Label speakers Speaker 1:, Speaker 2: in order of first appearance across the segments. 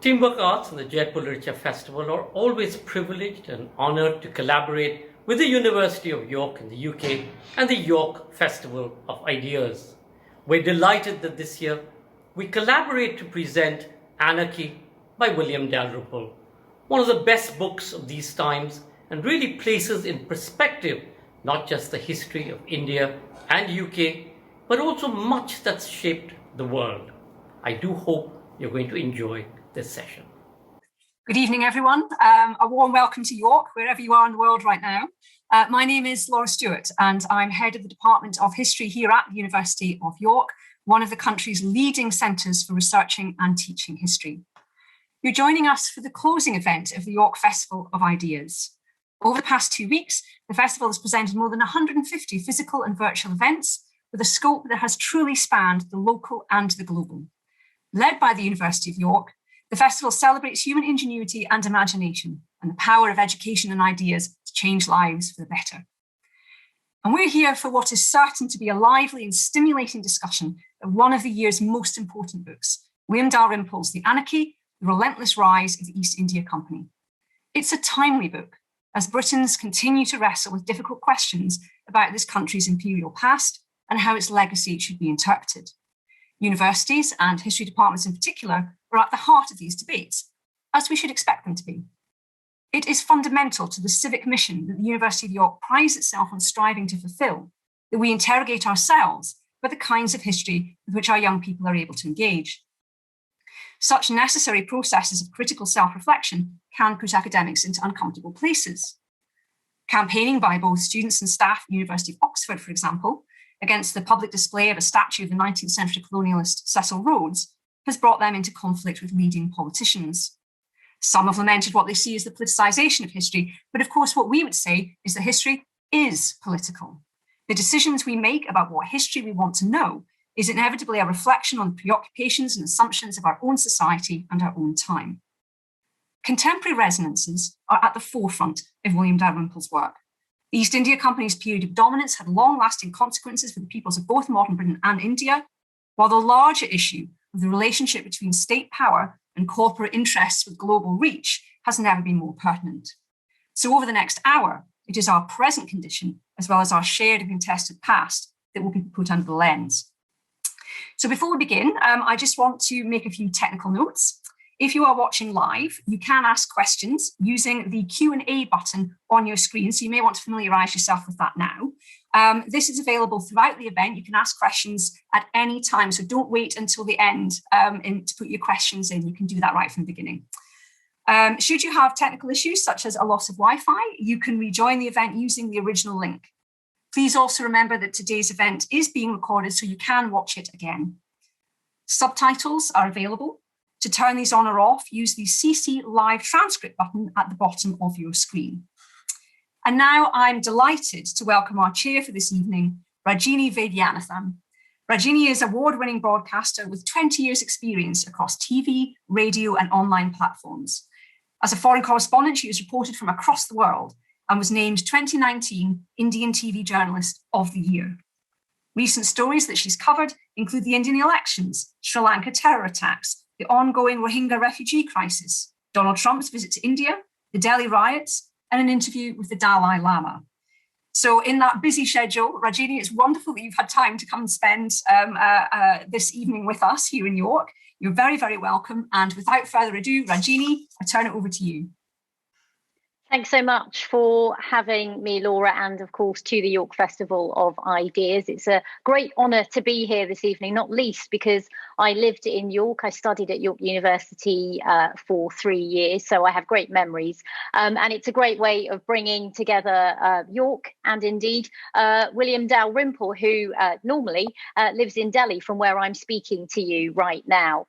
Speaker 1: Teamwork Arts and the Jaipur Literature Festival are always privileged and honoured to collaborate with the University of York in the UK and the York Festival of Ideas. We're delighted that this year we collaborate to present Anarchy by William Dalrymple, one of the best books of these times, and really places in perspective not just the history of India and UK, but also much that's shaped the world. I do hope you're going to enjoy this session.
Speaker 2: Good evening, everyone. A warm welcome to York, wherever you are in the world right now. My name is Laura Stewart, and I'm head of the Department of History here at the University of York, one of the country's leading centres for researching and teaching history. You're joining us for the closing event of the York Festival of Ideas. Over the past 2 weeks, the festival has presented more than 150 physical and virtual events with a scope that has truly spanned the local and the global. Led by the University of York, the festival celebrates human ingenuity and imagination and the power of education and ideas to change lives for the better. And we're here for what is certain to be a lively and stimulating discussion of one of the year's most important books, William Dalrymple's The Anarchy, The Relentless Rise of the East India Company. It's a timely book, as Britons continue to wrestle with difficult questions about this country's imperial past and how its legacy should be interpreted. Universities and history departments in particular are at the heart of these debates, as we should expect them to be. It is fundamental to the civic mission that the University of York prides itself on striving to fulfill, that we interrogate ourselves by the kinds of history with which our young people are able to engage. Such necessary processes of critical self-reflection can put academics into uncomfortable places. Campaigning by both students and staff at the University of Oxford, for example, against the public display of a statue of the 19th century colonialist Cecil Rhodes has brought them into conflict with leading politicians. Some have lamented what they see as the politicisation of history, but of course what we would say is that history is political. The decisions we make about what history we want to know is inevitably a reflection on the preoccupations and assumptions of our own society and our own time. Contemporary resonances are at the forefront of William Dalrymple's work. The East India Company's period of dominance had long-lasting consequences for the peoples of both modern Britain and India, while the larger issue of the relationship between state power and corporate interests with global reach has never been more pertinent. So over the next hour, it is our present condition, as well as our shared and contested past, that will be put under the lens. So before we begin, I just want to make a few technical notes. If you are watching live, you can ask questions using the Q&A button on your screen, so you may want to familiarise yourself with that now. This is available throughout the event. You can ask questions at any time, so don't wait until the end to put your questions in. You can do that right from the beginning. Should you have technical issues, such as a loss of Wi-Fi, you can rejoin the event using the original link. Please also remember that today's event is being recorded, so you can watch it again. Subtitles are available. To turn these on or off, use the CC Live Transcript button at the bottom of your screen. And now I'm delighted to welcome our chair for this evening, Rajini Vaidyanathan. Rajini is an award-winning broadcaster with 20 years' experience across TV, radio, and online platforms. As a foreign correspondent, she has reported from across the world and was named 2019 Indian TV Journalist of the Year. Recent stories that she's covered include the Indian elections, Sri Lanka terror attacks, the ongoing Rohingya refugee crisis, Donald Trump's visit to India, the Delhi riots, and an interview with the Dalai Lama. So in that busy schedule, Rajini, it's wonderful that you've had time to come and spend this evening with us here in York. You're very, very welcome. And without further ado, Rajini, I turn it over to you.
Speaker 3: Thanks so much for having me, Laura, and of course to the York Festival of Ideas. It's a great honour to be here this evening, not least because I lived in York. I studied at York University for 3 years, so I have great memories. And it's a great way of bringing together York and indeed William Dalrymple, who normally lives in Delhi, from where I'm speaking to you right now.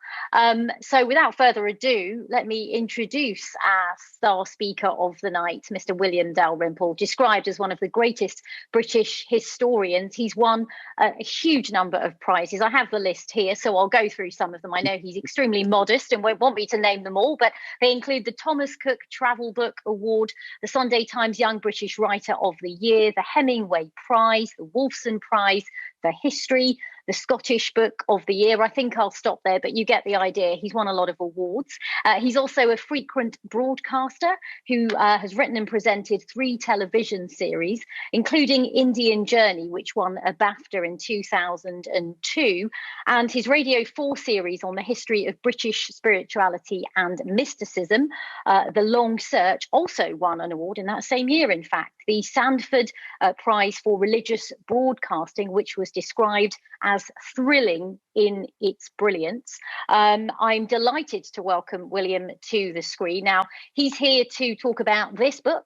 Speaker 3: So without further ado, let me introduce our star speaker of the night, Mr. William Dalrymple, described as one of the greatest British historians. He's won a huge number of prizes. I have the list here, so I'll go through some of them. I know he's extremely modest and won't want me to name them all, but they include the Thomas Cook Travel Book Award, the Sunday Times Young British Writer of the Year, the Hemingway Prize, the Wolfson Prize for History, the Scottish Book of the Year. I think I'll stop there, but you get the idea. He's won a lot of awards. He's also a frequent broadcaster who has written and presented 3 television series, including Indian Journey, which won a BAFTA in 2002, and his Radio 4 series on the history of British spirituality and mysticism, The Long Search, also won an award in that same year, in fact, the Sandford Prize for Religious Broadcasting, which was described as thrilling in its brilliance. I'm delighted to welcome William to the screen. Now, he's here to talk about this book.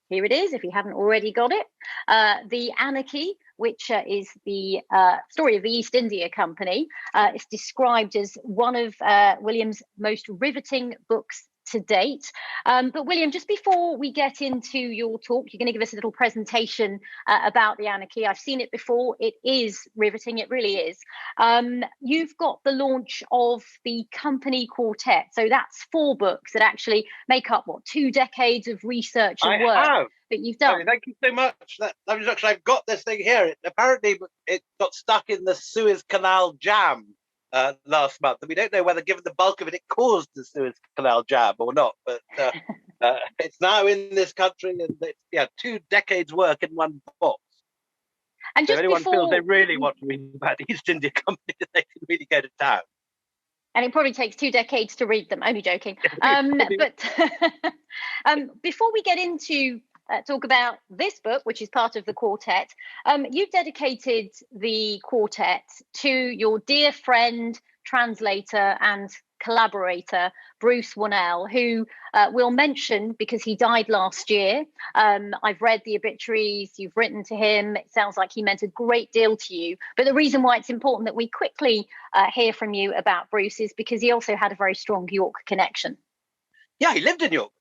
Speaker 3: Here it is, if you haven't already got it. The Anarchy, which is the story of the East India Company. It's described as one of William's most riveting books to date. But William, just before we get into your talk, you're going to give us a little presentation about the Anarchy. I've seen it before. It is riveting. It really is. You've got the launch of the Company Quartet. So that's 4 books that actually make up, what, 2 decades of research and work that you've done.
Speaker 4: Oh, thank you so much. I've got this thing here. Apparently, it got stuck in the Suez Canal jam last month, and we don't know whether, given the bulk of it, it caused the Suez Canal jam or not. But it's now in this country, and it's 2 decades' work in one box. And just so if anyone feels they really want to read about the East India Company, they can really go to town.
Speaker 3: And it probably takes 2 decades to read them. Only joking. But before we get into talk about this book, which is part of the quartet, you've dedicated the quartet to your dear friend, translator and collaborator, Bruce Wannell, who we'll mention because he died last year. I've read the obituaries, you've written to him. It sounds like he meant a great deal to you. But the reason why it's important that we quickly hear from you about Bruce is because he also had a very strong York connection.
Speaker 4: Yeah, he lived in York.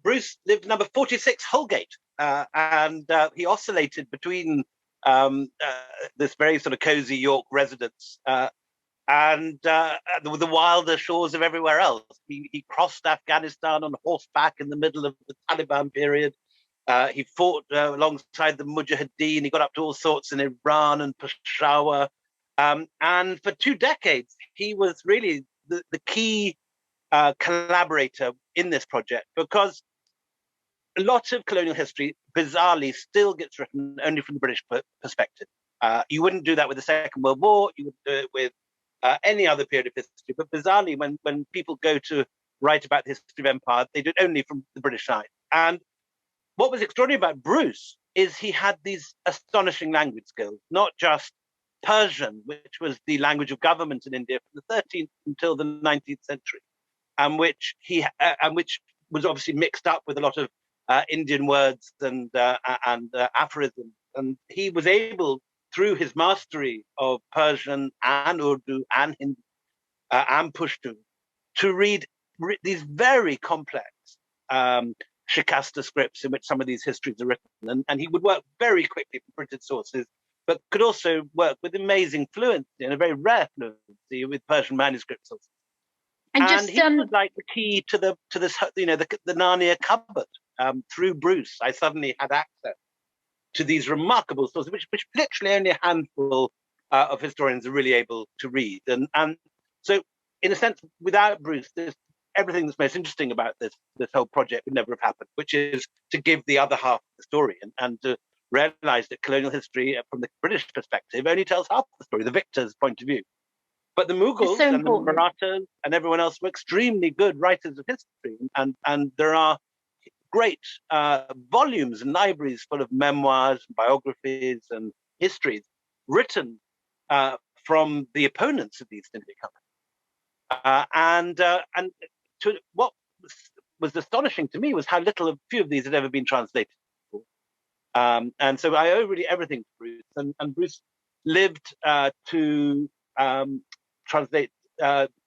Speaker 4: Bruce lived number 46 Holgate, and he oscillated between this very sort of cozy York residence and the wilder shores of everywhere else. He crossed Afghanistan on horseback in the middle of the Taliban period. He fought alongside the Mujahideen. He got up to all sorts in Iran and Peshawar. And for 2 decades, he was really the key collaborator in this project, because a lot of colonial history, bizarrely, still gets written only from the British perspective. You wouldn't do that with the Second World War. You wouldn't do it with any other period of history. But bizarrely, when people go to write about the history of empire, they do it only from the British side. And what was extraordinary about Bruce is he had these astonishing language skills, not just Persian, which was the language of government in India from the 13th until the 19th century, and which was obviously mixed up with a lot of Indian words and aphorisms. And he was able, through his mastery of Persian and Urdu and Hindi and Pashto, to read these very complex Shikasta scripts in which some of these histories are written. And he would work very quickly from printed sources, but could also work with amazing fluency and a very rare fluency with Persian manuscript sources. And he was like the key to this, the Narnia cupboard. Through Bruce, I suddenly had access to these remarkable sources, which literally only a handful of historians are really able to read. And so, in a sense, without Bruce, everything that's most interesting about this whole project would never have happened, which is to give the other half of the story and to realize that colonial history, from the British perspective, only tells half the story, the victor's point of view. But the Mughals and the Marathas and everyone else were extremely good writers of history. And there are great volumes and libraries full of memoirs, biographies, and histories written from the opponents of the East India Company. What was astonishing to me was how few of these had ever been translated before. And so I owe really everything to Bruce. And Bruce lived to translate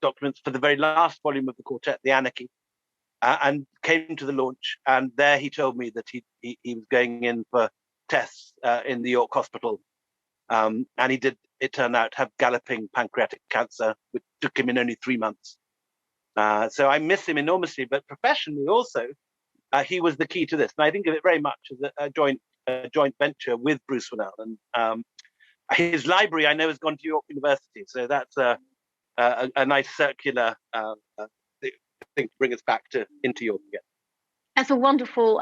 Speaker 4: documents for the very last volume of the quartet, The Anarchy, and came to the launch. And there he told me that he was going in for tests in the York Hospital. And he did, it turned out, have galloping pancreatic cancer, which took him in only 3 months. So I miss him enormously, but professionally also, he was the key to this. And I think of it very much as a joint venture with Bruce Wannell. And His library, I know, has gone to York University, so that's a nice circular thing to bring us back into York again.
Speaker 3: That's a wonderful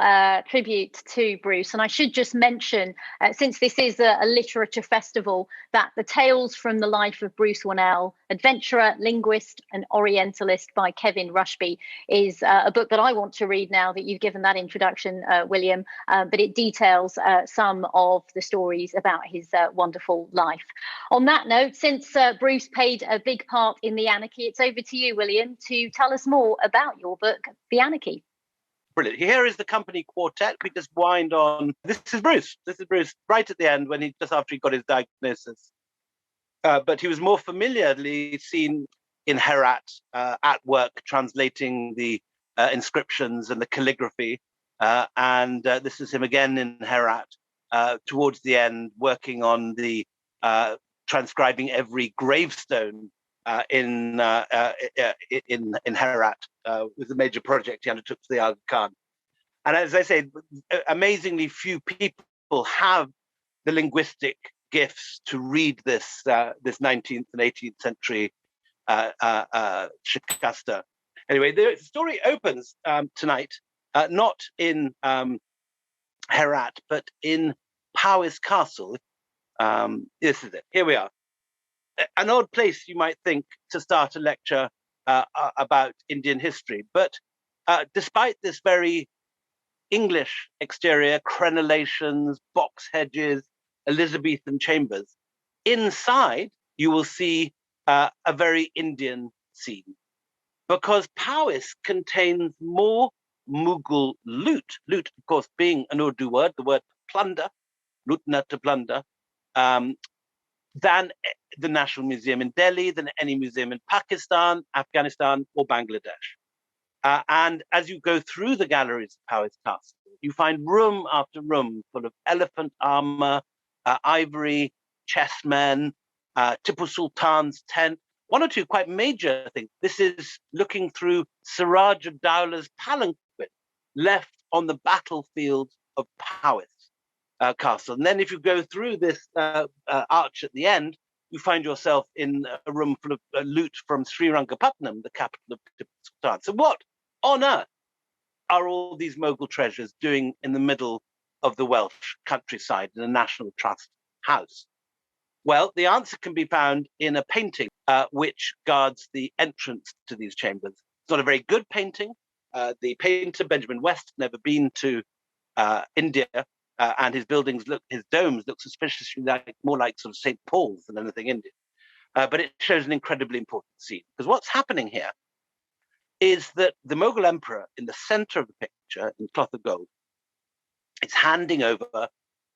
Speaker 3: tribute to Bruce. And I should just mention, since this is a literature festival, that The Tales from the Life of Bruce Wannell, Adventurer, Linguist and Orientalist by Kevin Rushby, is a book that I want to read now that you've given that introduction, William, but it details some of the stories about his wonderful life. On that note, since Bruce played a big part in the Anarchy, it's over to you, William, to tell us more about your book, The Anarchy.
Speaker 4: Brilliant. Here is the company quartet. We just wind on. This is Bruce. This is Bruce right at the end when just after he got his diagnosis. But he was more familiarly seen in Herat at work translating the inscriptions and the calligraphy. And this is him again in Herat towards the end, working on the transcribing every gravestone in Herat. Was a major project he undertook for the Aga Khan. And as I say, amazingly few people have the linguistic gifts to read this 19th and 18th century Shikasta. Anyway, the story opens tonight not in Herat, but in Powys Castle. This is it. Here we are. An odd place, you might think, to start a lecture about Indian history. But despite this very English exterior, crenellations, box hedges, Elizabethan chambers, inside you will see a very Indian scene. Because Powys contains more Mughal loot, loot, of course, being an Urdu word, the word plunder, lutna to plunder, than the National Museum in Delhi, than any museum in Pakistan, Afghanistan, or Bangladesh. And as you go through the galleries of Powys Castle, you find room after room full of elephant armor, ivory, chessmen, Tipu Sultan's tent, one or two quite major things. This is looking through Siraj ad-Dowlah's palanquin left on the battlefield of Powys Castle. And then if you go through this arch at the end, you find yourself in a room full of loot from Srirangapatnam, the capital of Tipu Sultan. So what on earth are all these Mughal treasures doing in the middle of the Welsh countryside in a National Trust house? Well, the answer can be found in a painting which guards the entrance to these chambers. It's not a very good painting. The painter, Benjamin West, never been to India, and his domes look suspiciously more like sort of St. Paul's than anything Indian. But it shows an incredibly important scene. Because what's happening here is that the Mughal emperor in the center of the picture, in cloth of gold, is handing over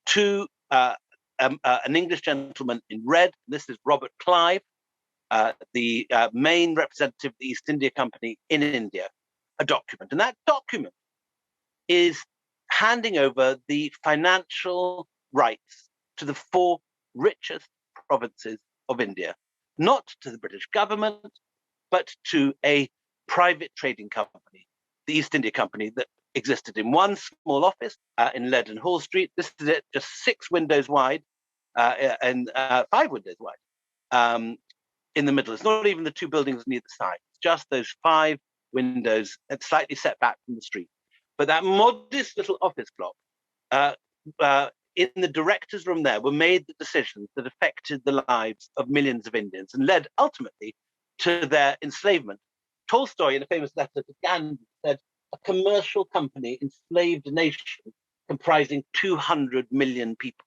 Speaker 4: to an English gentleman in red. This is Robert Clive, the main representative of the East India Company in India, a document. And that document is handing over the financial rights to the 4 richest provinces of India, not to the British government, but to a private trading company, the East India Company, that existed in one small office in Leaden Hall Street. This is it, just 6 windows wide and 5 windows wide in the middle. It's not even the 2 buildings on either side. It's just those 5 windows and slightly set back from the street. But that modest little office block, in the director's room there, were made the decisions that affected the lives of millions of Indians and led ultimately to their enslavement. Tolstoy, in a famous letter to Gandhi, said, "A commercial company enslaved a nation comprising 200 million people."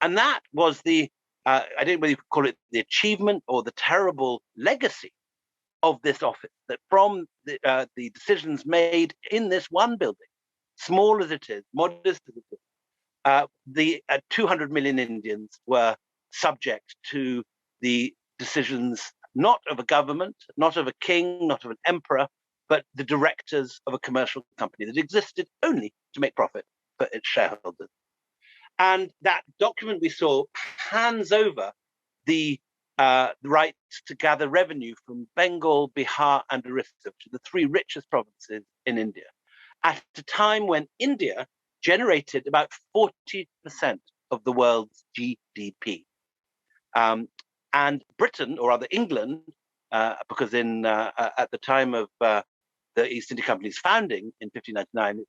Speaker 4: And that was the, I don't know whether you could call it the achievement or the terrible legacy of this office, that from the decisions made in this one building, small as it is, modest as it is, the 200 million Indians were subject to the decisions not of a government, not of a king, not of an emperor, but the directors of a commercial company that existed only to make profit for its shareholders. And that document we saw hands over the rights to gather revenue from Bengal, Bihar, and Orissa to the 3 richest provinces in India, at a time when India generated about 40% of the world's GDP. And Britain, or rather England, because at the time of the East India Company's founding in 1599,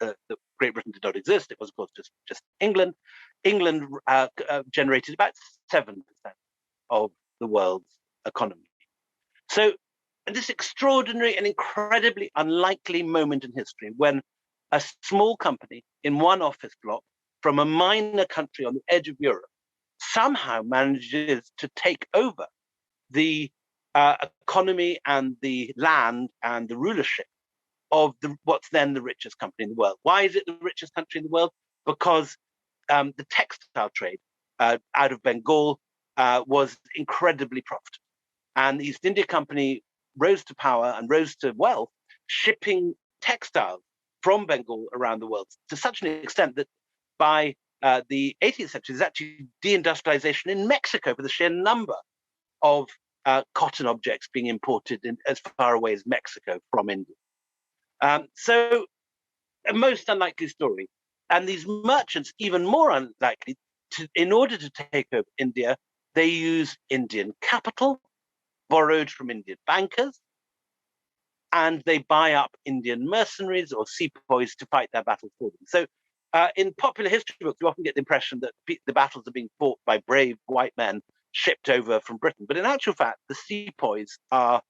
Speaker 4: the Great Britain did not exist. It was, of course, just England. England generated about 7% of the world's economy. So, in this extraordinary and incredibly unlikely moment in history, when a small company in one office block from a minor country on the edge of Europe somehow manages to take over the economy and the land and the rulership of what's then the richest country in the world. Why is it the richest country in the world? Because the textile trade out of Bengal was incredibly profitable. And the East India Company rose to power and rose to wealth, shipping textiles from Bengal around the world to such an extent that by the 18th century, there's actually deindustrialization in Mexico for the sheer number of cotton objects being imported as far away as Mexico from India. So a most unlikely story. And these merchants, even more unlikely, in order to take over India, they use Indian capital, borrowed from Indian bankers, and they buy up Indian mercenaries or sepoys to fight their battles for them. So in popular history books, you often get the impression that the battles are being fought by brave white men shipped over from Britain. But in actual fact, the sepoys are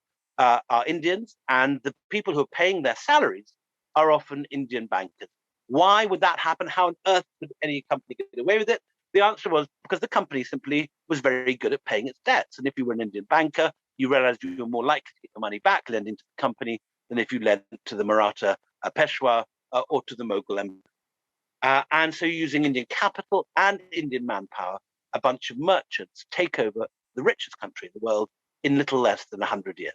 Speaker 4: Indians, and the people who are paying their salaries are often Indian bankers. Why would that happen? How on earth could any company get away with it? The answer was because the company simply was very good at paying its debts. And if you were an Indian banker, you realized you were more likely to get the money back lending to the company than if you lent to the Maratha Peshwa or to the Mughal Empire. And so using Indian capital and Indian manpower, a bunch of merchants take over the richest country in the world in little less than 100 years.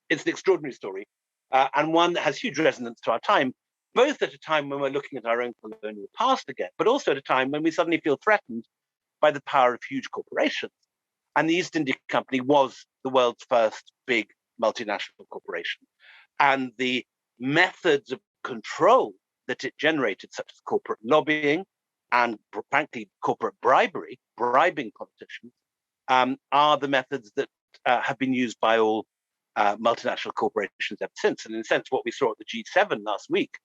Speaker 4: It's an extraordinary story, and one that has huge resonance to our time, both at a time when we're looking at our own colonial past again, but also at a time when we suddenly feel threatened by the power of huge corporations. And the East India Company was the world's first big multinational corporation. And the methods of control that it generated, such as corporate lobbying and, frankly, corporate bribery, bribing politicians, are the methods that have been used by all multinational corporations ever since. And in a sense, what we saw at the G7 last week,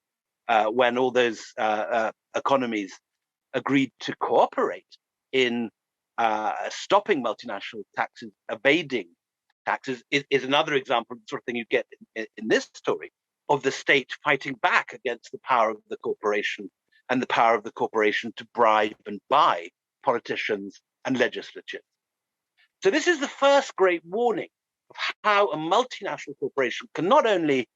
Speaker 4: when all those economies agreed to cooperate in stopping multinational taxes, evading taxes, is another example of the sort of thing you get in this story of the state fighting back against the power of the corporation and the power of the corporation to bribe and buy politicians and legislatures. So this is the first great warning of how a multinational corporation can not only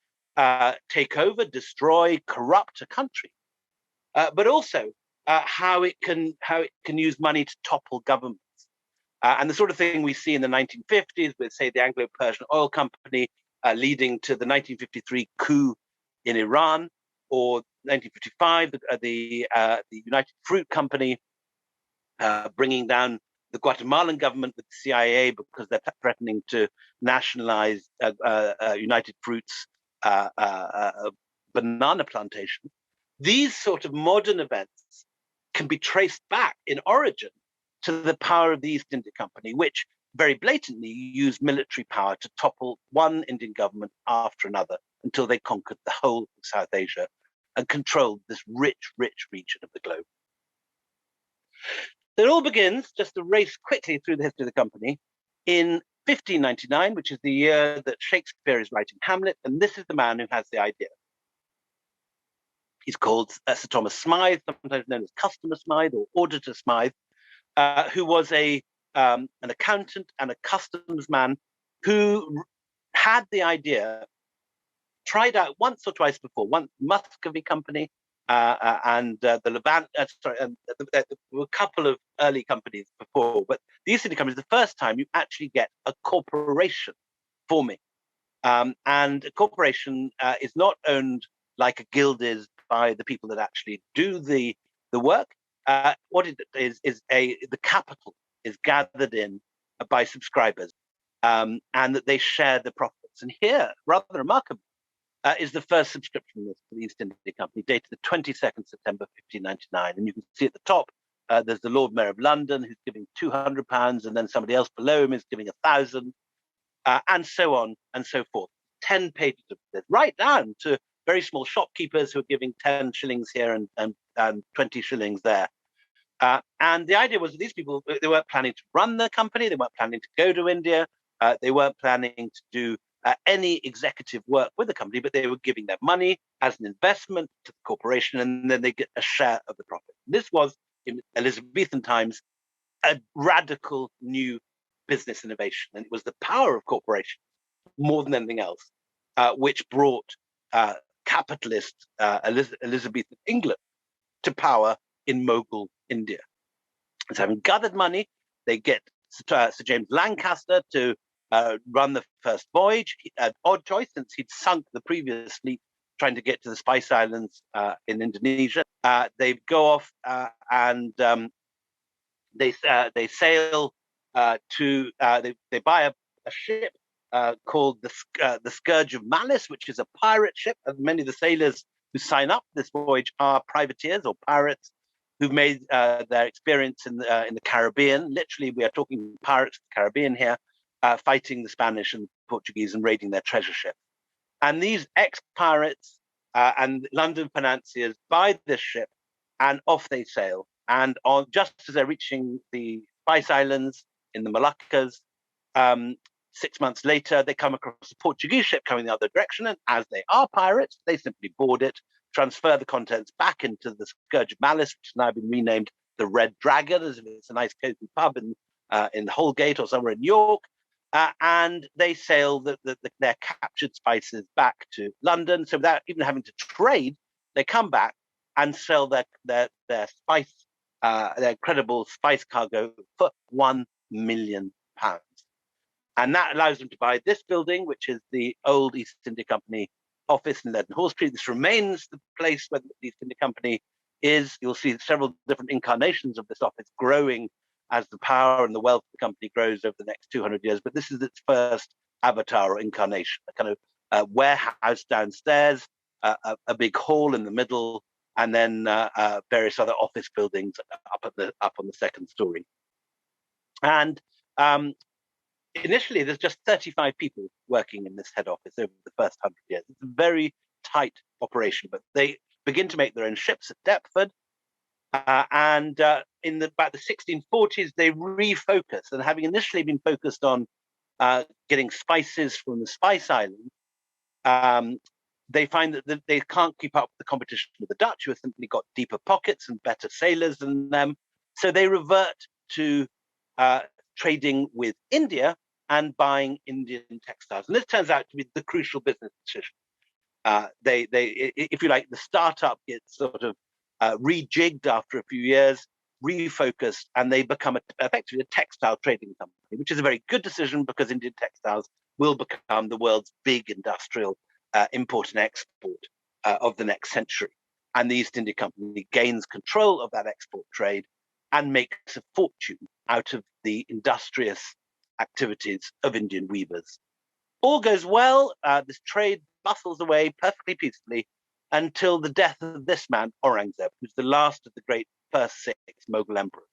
Speaker 4: take over, destroy, corrupt a country, but also how it can use money to topple governments. And the sort of thing we see in the 1950s with, say, the Anglo-Persian Oil Company leading to the 1953 coup in Iran, or 1955, the United Fruit Company bringing down the Guatemalan government with the CIA because they're threatening to nationalize United Fruit's banana plantation. These sort of modern events can be traced back in origin to the power of the East India Company, which very blatantly used military power to topple one Indian government after another until they conquered the whole of South Asia and controlled this rich, rich region of the globe. It all begins, just to race quickly through the history of the company, in 1599, which is the year that Shakespeare is writing Hamlet, and this is the man who has the idea. He's called Sir Thomas Smythe, sometimes known as Customer Smythe or Auditor Smythe, who was an accountant and a customs man who had the idea, tried out once or twice before, once Muscovy Company and the Levant, there were a couple of early companies before, but the East India Company is the first time you actually get a corporation forming. And a corporation is not owned like a guild is by the people that actually do the work. What it is the capital is gathered in by subscribers, and that they share the profits. And here, rather remarkably, is the first subscription list for the East India Company, dated the 22nd September 1599. And you can see at the top There's the Lord Mayor of London who's giving £200, and then somebody else below him is giving 1,000, and so on and so forth. 10 pages of this, right down to very small shopkeepers who are giving 10 shillings here and 20 shillings there. And the idea was that these people, they weren't planning to run the company, they weren't planning to go to India, they weren't planning to do any executive work with the company, but they were giving their money as an investment to the corporation, and then they get a share of the profit. This was, in Elizabethan times, a radical new business innovation, and it was the power of corporations more than anything else, which brought capitalist Elizabethan England to power in Mughal India. So having gathered money, they get Sir James Lancaster to run the first voyage. An odd choice, since he'd sunk the previous fleet trying to get to the Spice Islands in Indonesia. They go off and they sail to, they buy a ship called the Scourge of Malice, which is a pirate ship. And many of the sailors who sign up this voyage are privateers or pirates who've made their experience in the Caribbean. Literally, we are talking pirates of the Caribbean here, fighting the Spanish and Portuguese and raiding their treasure ship. And these ex-pirates and London financiers buy this ship, and off they sail. And just as they're reaching the Spice Islands in the Moluccas, 6 months later, they come across a Portuguese ship coming the other direction, and as they are pirates, they simply board it, transfer the contents back into the Scourge of Malice, which has now been renamed the Red Dragon, as if it's a nice cozy pub in Holgate or somewhere in York, and they sail their captured spices back to London. So without even having to trade, they come back and sell their spice, their incredible spice cargo for £1 million. And that allows them to buy this building, which is the old East India Company office in Leadenhall Street. This remains the place where the East India Company is. You'll see several different incarnations of this office growing as the power and the wealth of the company grows over the next 200 years. But this is its first avatar or incarnation, a kind of warehouse downstairs, a big hall in the middle, and then various other office buildings up on the second story. And initially, there's just 35 people working in this head office over the first 100 years. It's a very tight operation, but they begin to make their own ships at Deptford. And in about the 1640s, they refocus. And having initially been focused on getting spices from the Spice Islands, they find that they can't keep up with the competition with the Dutch, who have simply got deeper pockets and better sailors than them. So they revert to trading with India and buying Indian textiles. And this turns out to be the crucial business decision. If you like, the startup gets sort of rejigged after a few years, refocused, and they become effectively a textile trading company, which is a very good decision because Indian textiles will become the world's big industrial import and export of the next century. And the East India Company gains control of that export trade and makes a fortune out of the industrious activities of Indian weavers. All goes well. This trade bustles away perfectly peacefully until the death of this man, Aurangzeb, who's the last of the great first 6 Mughal emperors.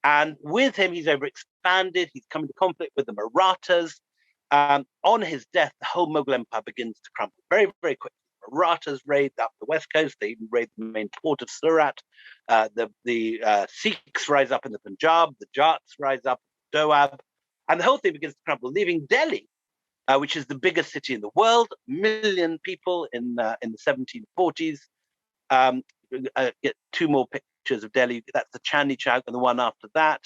Speaker 4: And with him, he's overexpanded. He's come into conflict with the Marathas. On his death, the whole Mughal Empire begins to crumble very, very quickly. Marathas raid up the west coast. They even raid the main port of Surat. The Sikhs rise up in the Punjab. The Jats rise up in Doab. And the whole thing begins to crumble, leaving Delhi, which is the biggest city in the world, 1 million people in the 1740s. Get 2 more pictures of Delhi. That's the Chandni Chowk, and the one after that.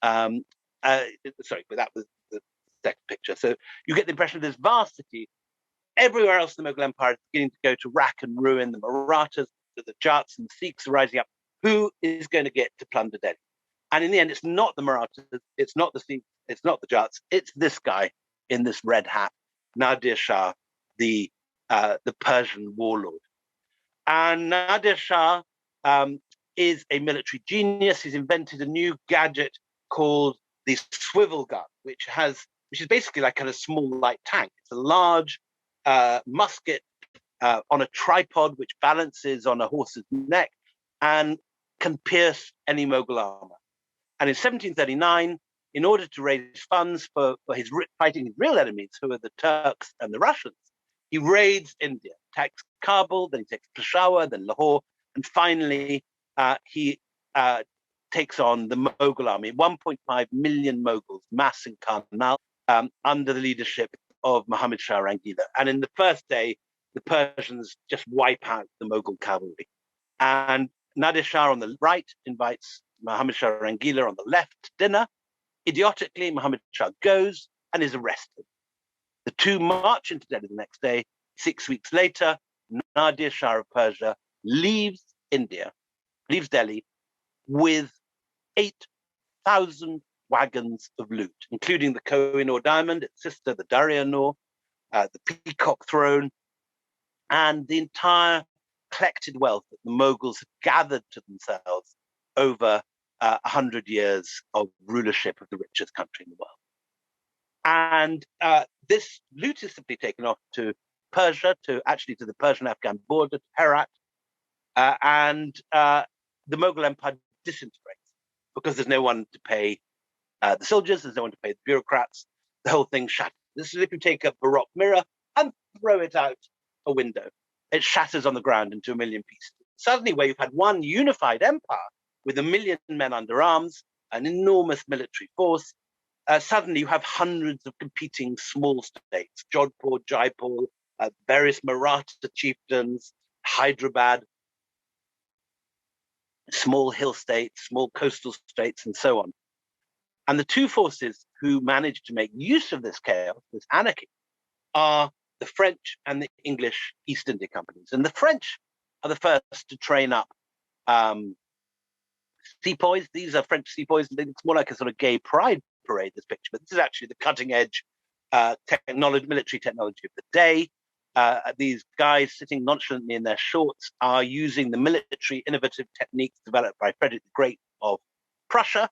Speaker 4: Sorry, but that was the second picture. So you get the impression of this vast city. Everywhere else in the Mughal Empire is beginning to go to rack and ruin. The Marathas, the Jats and the Sikhs are rising up. Who is going to get to plunder Delhi? And in the end, it's not the Marathas, it's not the Sikhs, it's not the Jats, it's this guy in this red hat, Nadir Shah, the Persian warlord. And Nadir Shah is a military genius. He's invented a new gadget called the swivel gun, which is basically like a small light tank. It's a large musket on a tripod which balances on a horse's neck, and can pierce any Mughal armor. And in 1739, in order to raise funds for his fighting his real enemies, who are the Turks and the Russians, he raids India, takes Kabul, then he takes Peshawar, then Lahore, and finally he takes on the Mughal army, 1.5 million Mughals, mass in Colonial, under the leadership of Muhammad Shah Rangila. And in the first day, the Persians just wipe out the Mughal cavalry. And Nadir Shah on the right invites Muhammad Shah Rangila on the left to dinner. Idiotically, Muhammad Shah goes and is arrested. The two march into Delhi the next day. 6 weeks later, Nadir Shah of Persia leaves India, leaves Delhi with 8,000 wagons of loot, including the Kohinoor diamond, its sister, the Darya-Noor, the peacock throne, and the entire collected wealth that the Mughals had gathered to themselves over 100 years of rulership of the richest country in the world. And this loot is simply taken off to Persia, to the Persian-Afghan border, to Herat, and the Mughal Empire disintegrates because there's no one to pay the soldiers, there's no one to pay the bureaucrats, the whole thing shatters. This is if you take a Baroque mirror and throw it out a window. It shatters on the ground into a million pieces. Suddenly, where you've had one unified empire with 1 million men under arms, an enormous military force, suddenly you have hundreds of competing small states, Jodhpur, Jaipur, various Maratha chieftains, Hyderabad, small hill states, small coastal states, and so on. And the two forces who manage to make use of this chaos, this anarchy, are the French and the English East India companies. And the French are the first to train up sepoys. These are French sepoys. It's more like a sort of gay pride parade, this picture, but this is actually the cutting edge military technology of the day. These guys sitting nonchalantly in their shorts are using the military innovative techniques developed by Frederick the Great of Prussia,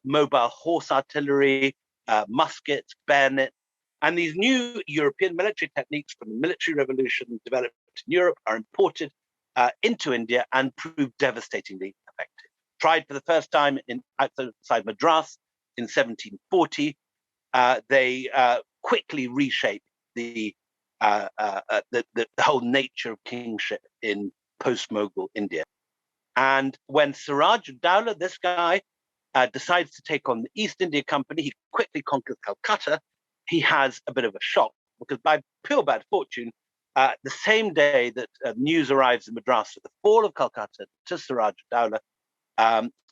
Speaker 4: mobile horse artillery, muskets, bayonets, and these new European military techniques from the military revolution developed in Europe are imported into India and proved devastatingly effective. Tried for the first time outside Madras in 1740, they quickly reshape the whole nature of kingship in post-Mughal India. And when Siraj-ud-Dowlah, this guy, decides to take on the East India Company, he quickly conquers Calcutta. He has a bit of a shock because by pure bad fortune, the same day that news arrives in Madras of the fall of Calcutta to Siraj-ud-Dowlah,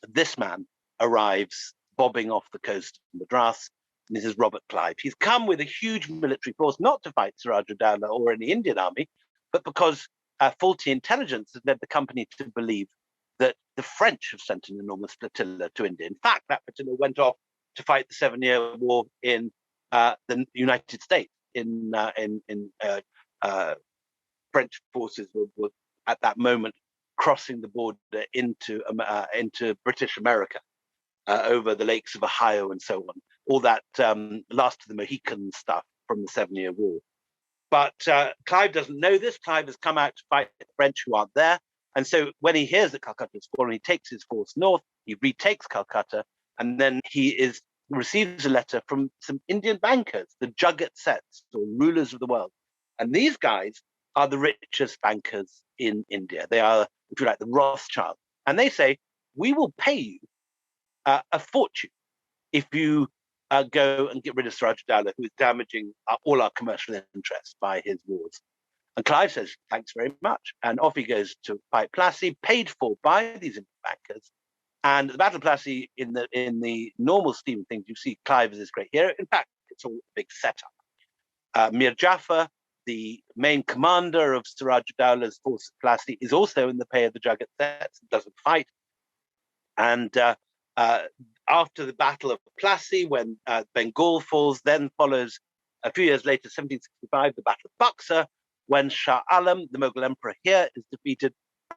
Speaker 4: this man arrives bobbing off the coast of Madras. And this is Robert Clive. He's come with a huge military force, not to fight Siraj-ud-Dowlah or any Indian army, but because faulty intelligence has led the company to believe that the French have sent an enormous flotilla to India. In fact, that flotilla went off to fight the 7-year war in the United States. French forces were at that moment crossing the border into British America over the lakes of Ohio and so on. All that last of the Mohican stuff from the 7-year war. But Clive doesn't know this. Clive has come out to fight the French who aren't there. And so when he hears that Calcutta has fallen, he takes his force north, he retakes Calcutta, and then he receives a letter from some Indian bankers, the Jagat Sets, or rulers of the world. And these guys are the richest bankers in India. They are, if you like, the Rothschild. And they say, we will pay you a fortune if you go and get rid of Siraj-ud-Dowlah, who is damaging all our commercial interests by his wars. And Clive says, thanks very much. And off he goes to fight Plassey, paid for by these bankers. And the Battle of Plassey, in the normal scheme of things, you see Clive as this great hero. In fact, it's all a big setup. Mir Jafar, the main commander of Siraj-ud-Dowlah's force at Plassey, is also in the pay of the Jagat Sets, doesn't fight. And after the Battle of Plassey, when Bengal falls, then follows a few years later, 1765, the Battle of Buxar, when Shah Alam, the Mughal emperor here, is defeated,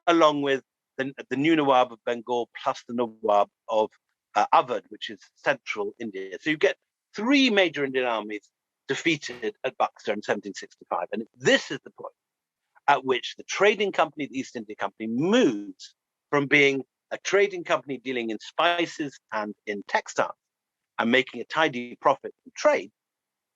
Speaker 4: along with the new Nawab of Bengal plus the Nawab of Awadh, which is central India. So you get 3 major Indian armies defeated at Buxar in 1765. And this is the point at which the trading company, the East India Company, moves from being a trading company dealing in spices and in textiles and making a tidy profit in trade,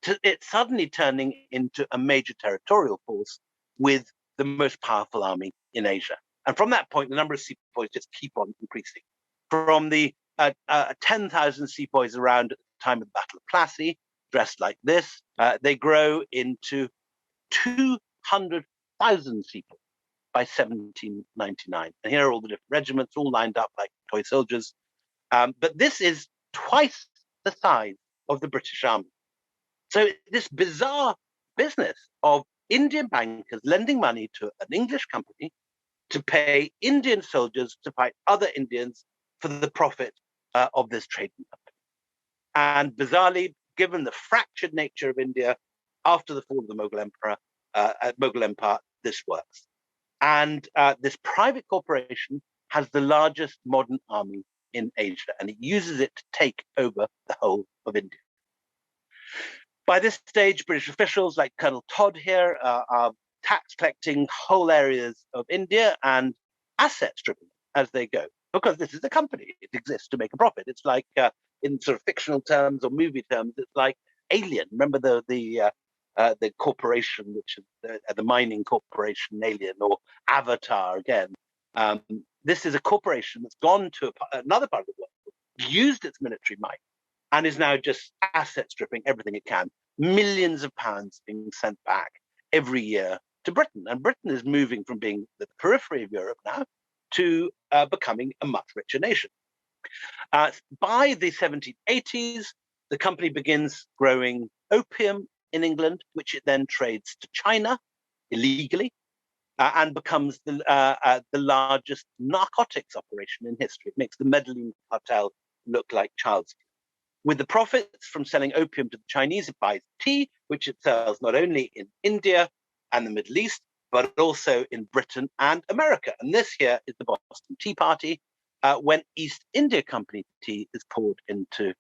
Speaker 4: to it suddenly turning into a major territorial force with the most powerful army in Asia. And from that point, the number of sepoys just keep on increasing. From the 10,000 sepoys around at the time of the Battle of Plassey, dressed like this, they grow into 200,000 sepoys by 1799. And here are all the different regiments, all lined up like toy soldiers. But this is twice the size of the British Army. So this bizarre business of Indian bankers lending money to an English company to pay Indian soldiers to fight other Indians for the profit of this trading company. And bizarrely, given the fractured nature of India after the fall of the Mughal Empire, this works. And this private corporation has the largest modern army in Asia, and it uses it to take over the whole of India. By this stage, British officials like Colonel Todd here are tax collecting whole areas of India and asset stripping as they go, because this is a company. It exists to make a profit. It's like, in sort of fictional terms or movie terms, it's like Alien. Remember the corporation, which is the mining corporation, Alien, or Avatar again. This is a corporation that's gone to another part of the world, used its military might, and is now just asset stripping everything it can. Millions of pounds being sent back every year to Britain. And Britain is moving from being the periphery of Europe now to becoming a much richer nation. By the 1780s, the company begins growing opium in England, which it then trades to China illegally, and becomes the largest narcotics operation in history. It makes the Medellin cartel look like child's play. With the profits from selling opium to the Chinese, it buys tea, which it sells not only in India and the Middle East, but also in Britain and America. And this here is the Boston Tea Party, when East India Company tea is poured into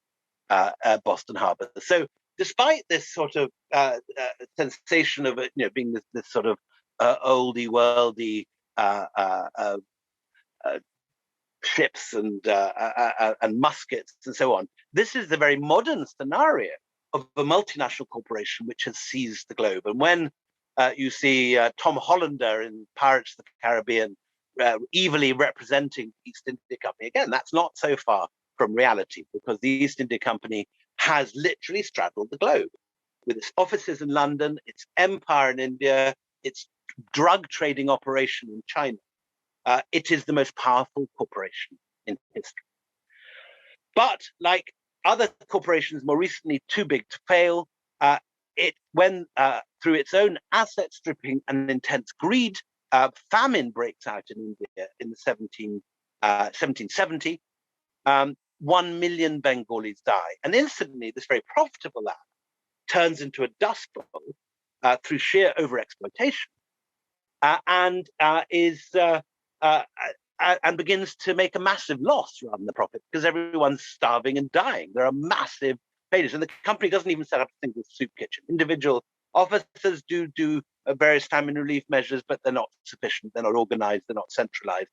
Speaker 4: Boston Harbor. So despite this sort of sensation of it, being this sort of oldie worldy ships and muskets and so on, this is the very modern scenario of a multinational corporation which has seized the globe. And when you see Tom Hollander in Pirates of the Caribbean evilly representing the East India Company, again, that's not so far from reality, because the East India Company has literally straddled the globe with its offices in London, its empire in India, its drug trading operation in China. It is the most powerful corporation in history. But like other corporations more recently too big to fail, through its own asset stripping and intense greed, famine breaks out in India in the 1770. 1 million Bengalis die. And instantly, this very profitable land turns into a dust bowl through sheer overexploitation, and begins to make a massive loss rather than the profit, because everyone's starving and dying. There are massive failures, and the company doesn't even set up a single soup kitchen. Individual officers do various famine relief measures, but they're not sufficient. They're not organized. They're not centralized.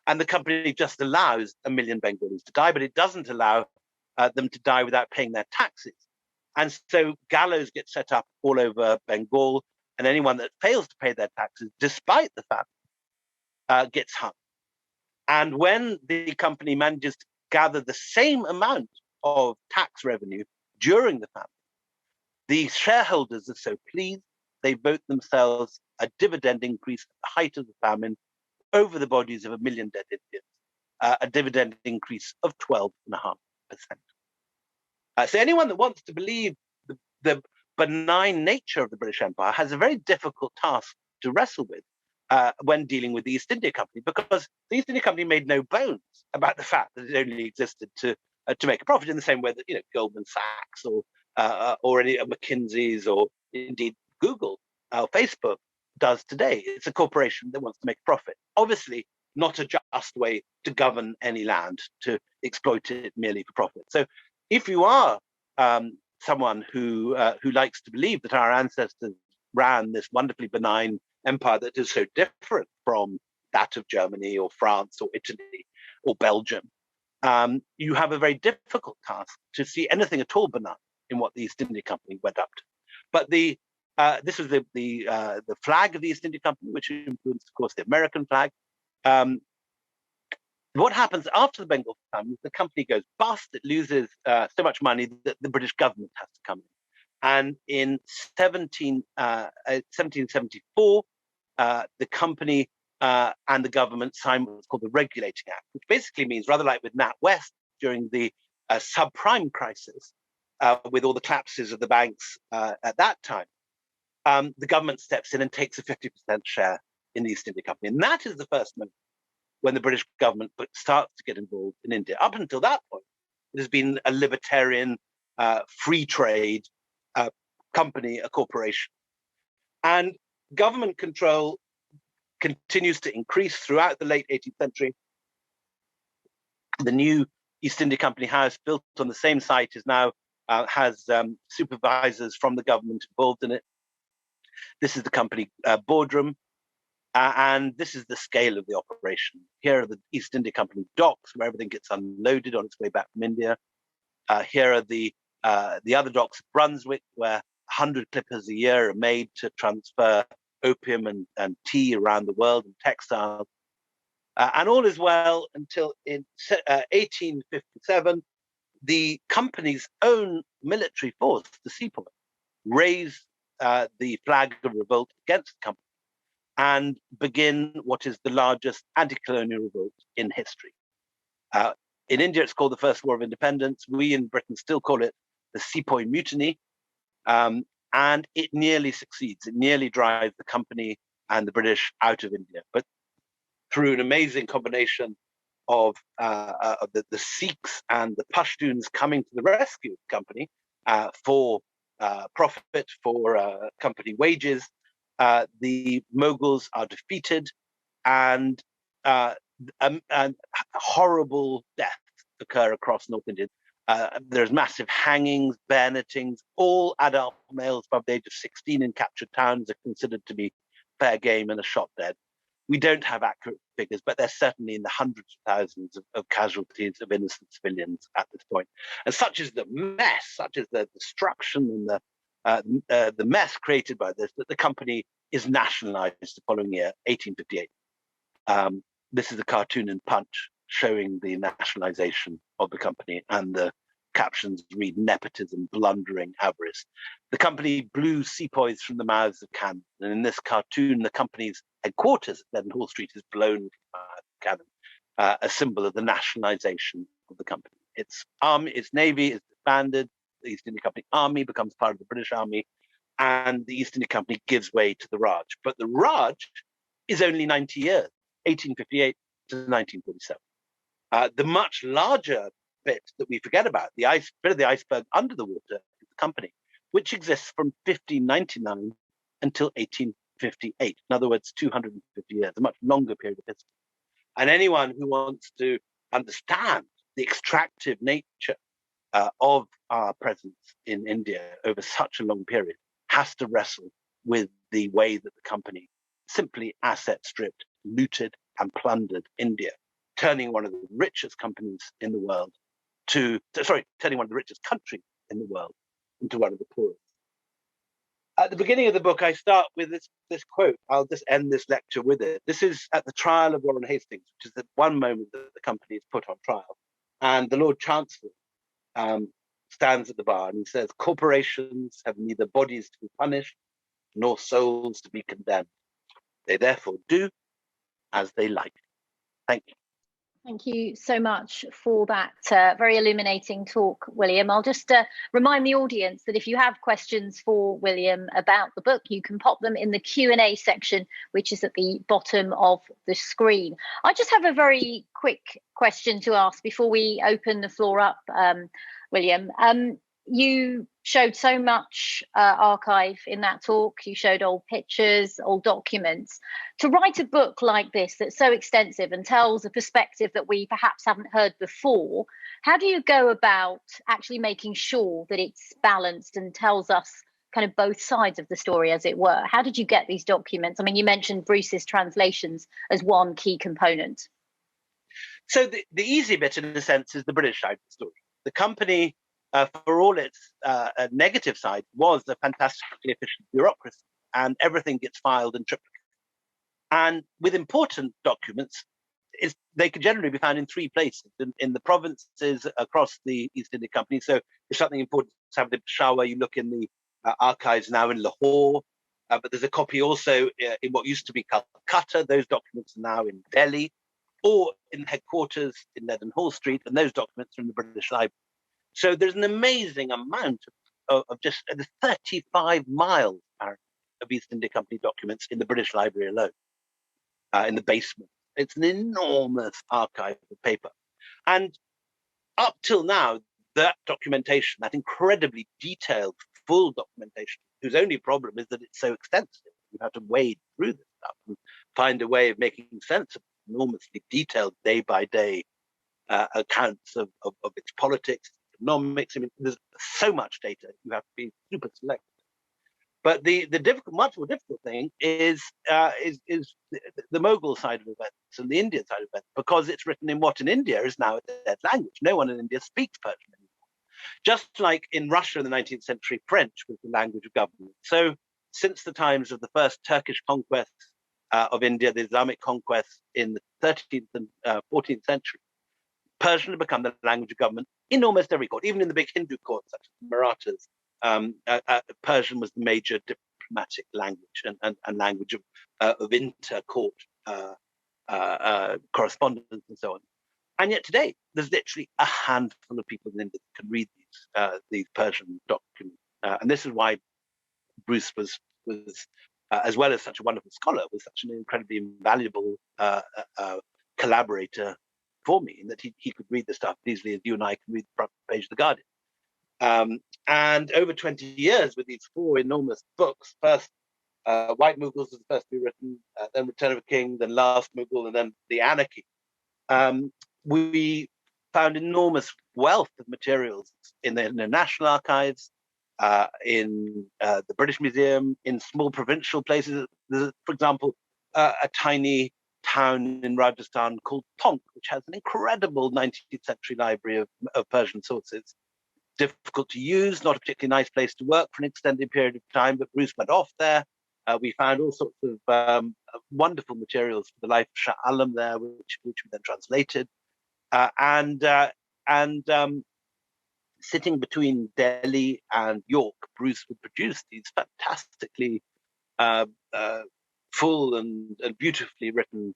Speaker 4: And the company just allows 1 million Bengalis to die, but it doesn't allow them to die without paying their taxes. And so gallows get set up all over Bengal, and anyone that fails to pay their taxes, despite the famine, gets hung. And when the company manages to gather the same amount of tax revenue during the famine, the shareholders are so pleased, they vote themselves a dividend increase at the height of the famine over the bodies of 1 million dead Indians, a dividend increase of 12.5%. So anyone that wants to believe the benign nature of the British Empire has a very difficult task to wrestle with when dealing with the East India Company, because the East India Company made no bones about the fact that it only existed to make a profit, in the same way that Goldman Sachs or any McKinsey's or indeed Google or Facebook does today. It's a corporation that wants to make a profit. Obviously, not a just way to govern any land, to exploit it merely for profit. So, if you are someone who likes to believe that our ancestors ran this wonderfully benign empire that is so different from that of Germany or France or Italy, or Belgium, you have a very difficult task to see anything at all benign in what the East India Company went up to. But this was the flag of the East India Company, which influenced, of course, the American flag. What happens after the Bengal famine is the company goes bust. It loses so much money that the British government has to come in. And in 1774, the company and the government signed what's called the Regulating Act, which basically means, rather like with NatWest during the subprime crisis, with all the collapses of the banks at that time, the government steps in and takes a 50% share in the East India Company. And that is the first moment when the British government starts to get involved in India. Up until that point, it has been a libertarian, free trade company, a corporation. And government control continues to increase throughout the late 18th century. The new East India Company House, built on the same site, is now has supervisors from the government involved in it. This is the company boardroom. And this is the scale of the operation. Here are the East India Company docks, where everything gets unloaded on its way back from India. Here are the other docks at Brunswick, where 100 clippers a year are made to transfer opium and tea around the world, and textiles. And all is well until in 1857, the company's own military force, the sepoy, raised the flag of revolt against the company and begin what is the largest anti-colonial revolt in history. In India, it's called the First War of Independence. We in Britain still call it the Sepoy Mutiny. And it nearly succeeds. It nearly drives the company and the British out of India. But through an amazing combination of the Sikhs and the Pashtuns coming to the rescue of the company for profit, for company wages, the Mughals are defeated, and horrible deaths occur across North India. There's massive hangings, bayonetings. All adult males above the age of 16 in captured towns are considered to be fair game and are shot dead. We don't have accurate figures, but they're certainly in the hundreds of thousands of casualties of innocent civilians at this point. And such is the mess, such is the destruction and the mess created by this, that the company is nationalized the following year, 1858. This is a cartoon in Punch showing the nationalization of the company, and the captions read "Nepotism, blundering avarice." The company blew sepoys from the mouths of cannon, and in this cartoon, the company's headquarters at Leadenhall Street is blown from the mouth of cannon, a symbol of the nationalization of the company. Its army, its navy is disbanded. The East India Company Army becomes part of the British Army, and the East India Company gives way to the Raj. But the Raj is only 90 years, 1858 to 1947. The much larger bit that we forget about, the bit of the iceberg under the water, is the company, which exists from 1599 until 1858. In other words, 250 years, a much longer period of history. And anyone who wants to understand the extractive nature of our presence in India over such a long period has to wrestle with the way that the company simply asset stripped, looted, and plundered India, turning one of the richest companies in the world turning one of the richest countries in the world into one of the poorest. At the beginning of the book, I start with this quote. I'll just end this lecture with it. This is at the trial of Warren Hastings, which is the one moment that the company is put on trial. And the Lord Chancellor stands at the bar and he says, "Corporations have neither bodies to be punished nor souls to be condemned. They therefore do as they like." Thank you.
Speaker 3: Thank you so much for that very illuminating talk, William. I'll just remind the audience that if you have questions for William about the book, you can pop them in the Q&A section, which is at the bottom of the screen. I just have a very quick question to ask before we open the floor up, William. You showed so much archive in that talk. You showed old pictures, old documents. To write a book like this that's so extensive and tells a perspective that we perhaps haven't heard before, how do you go about actually making sure that it's balanced and tells us kind of both sides of the story, as it were? How did you get these documents? I mean, you mentioned Bruce's translations as one key component.
Speaker 4: So the easy bit, in a sense, is the British side of the story. The company, for all its negative side, was a fantastically efficient bureaucracy, and everything gets filed in triplicate. And with important documents, they could generally be found in three places, in the provinces across the East India Company. So if something important to have in Peshawar, you look in the archives now in Lahore, but there's a copy also in what used to be Calcutta. Those documents are now in Delhi, or in headquarters in Leadenhall Street, and those documents are in the British Library. So there's an amazing amount of just 35 miles, apparently, of East India Company documents in the British Library alone, in the basement. It's an enormous archive of paper. And up till now, that documentation, that incredibly detailed, full documentation, whose only problem is that it's so extensive. You have to wade through this stuff and find a way of making sense of enormously detailed day-by-day accounts of its politics, economics. I mean, there's so much data, you have to be super selective. But the much more difficult thing is the Mughal side of events and the Indian side of events, because it's written in what in India is now a dead language. No one in India speaks Persian anymore. Just like in Russia in the 19th century, French was the language of government. So since the times of the first Turkish conquest of India, the Islamic conquest in the 13th and 14th century, Persian had become the language of government in almost every court, even in the big Hindu courts such as Marathas. Persian was the major diplomatic language and language of inter-court correspondence and so on. And yet today, there's literally a handful of people in India that can read these Persian documents. And this is why Bruce was as well as such a wonderful scholar, was such an incredibly invaluable collaborator for me, in that he could read the stuff as easily as you and I can read the front page of The Guardian. And over 20 years with these four enormous books, first White Mughals was the first to be written, then Return of a King, then Last Mughal, and then the Anarchy. We found enormous wealth of materials in the National Archives, in the British Museum, in small provincial places. There's, for example, a tiny town in Rajasthan called Tonk, which has an incredible 19th century library of Persian sources. Difficult to use, not a particularly nice place to work for an extended period of time, but Bruce went off there. We found all sorts of wonderful materials for the life of Shah Alam there, which we then translated. And sitting between Delhi and York, Bruce would produce these fantastically full and beautifully written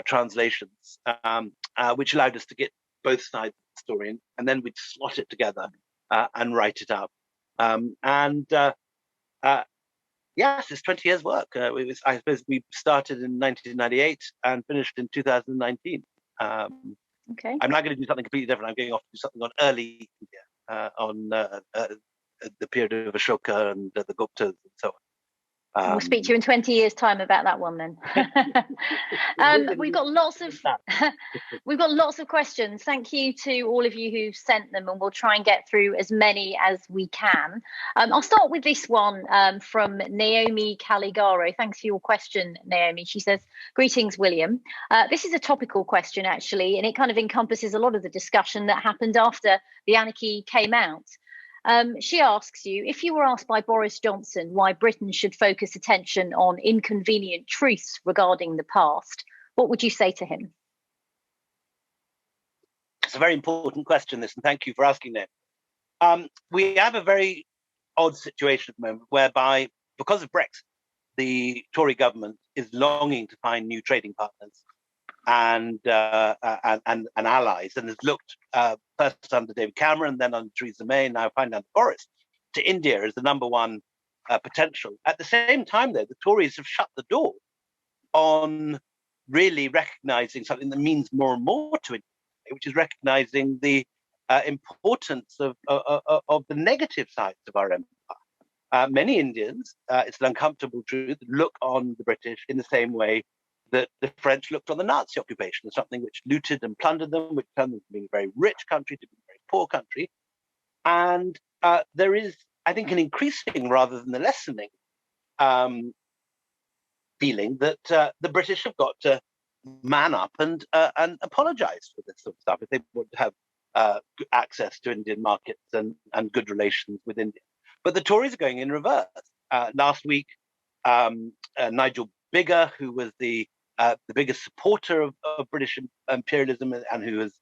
Speaker 4: translations, which allowed us to get both sides of the story, and then we'd slot it together and write it up. Yes, it's 20 years work. I suppose we started in 1998 and finished in 2019.
Speaker 3: Okay.
Speaker 4: I'm now going to do something completely different. I'm going off to do something on early India, on the period of Ashoka and the Guptas and so on.
Speaker 3: We'll speak to you in 20 years' time about that one then. We've got lots of questions. Thank you to all of you who sent them, and we'll try and get through as many as we can. I'll start with this one from Naomi Caligaro. Thanks for your question, Naomi. She says, "Greetings, William. This is a topical question, actually, and it kind of encompasses a lot of the discussion that happened after the Anarchy came out. She asks you, if you were asked by Boris Johnson why Britain should focus attention on inconvenient truths regarding the past, what would you say to him?"
Speaker 4: It's a very important question, this, and thank you for asking that. We have a very odd situation at the moment whereby, because of Brexit, the Tory government is longing to find new trading partners and allies, and has looked first under David Cameron, then under Theresa May, and now finally under Boris, to India as the number one potential. At the same time, though, the Tories have shut the door on really recognising something that means more and more to India, which is recognising the importance of the negative sides of our empire. Many Indians, it's an uncomfortable truth, look on the British in the same way that the French looked on the Nazi occupation as something which looted and plundered them, which turned them from being a very rich country to being a very poor country. And there is, I think, an increasing rather than the lessening feeling that the British have got to man up and apologise for this sort of stuff if they want to have access to Indian markets and good relations with India. But the Tories are going in reverse. Last week, Nigel Biggar, who was the biggest supporter of British imperialism and who has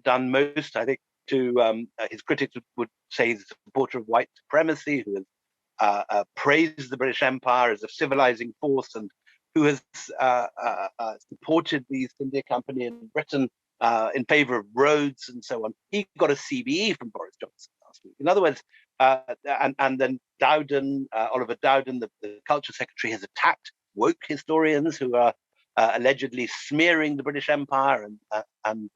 Speaker 4: done most, I think, to his critics would say he's a supporter of white supremacy, who has praised the British Empire as a civilizing force and who has supported the East India Company in Britain in favour of roads and so on. He got a CBE from Boris Johnson last week. In other words, and then Dowden, Oliver Dowden, the Culture Secretary, has attacked woke historians who are allegedly smearing the British Empire, and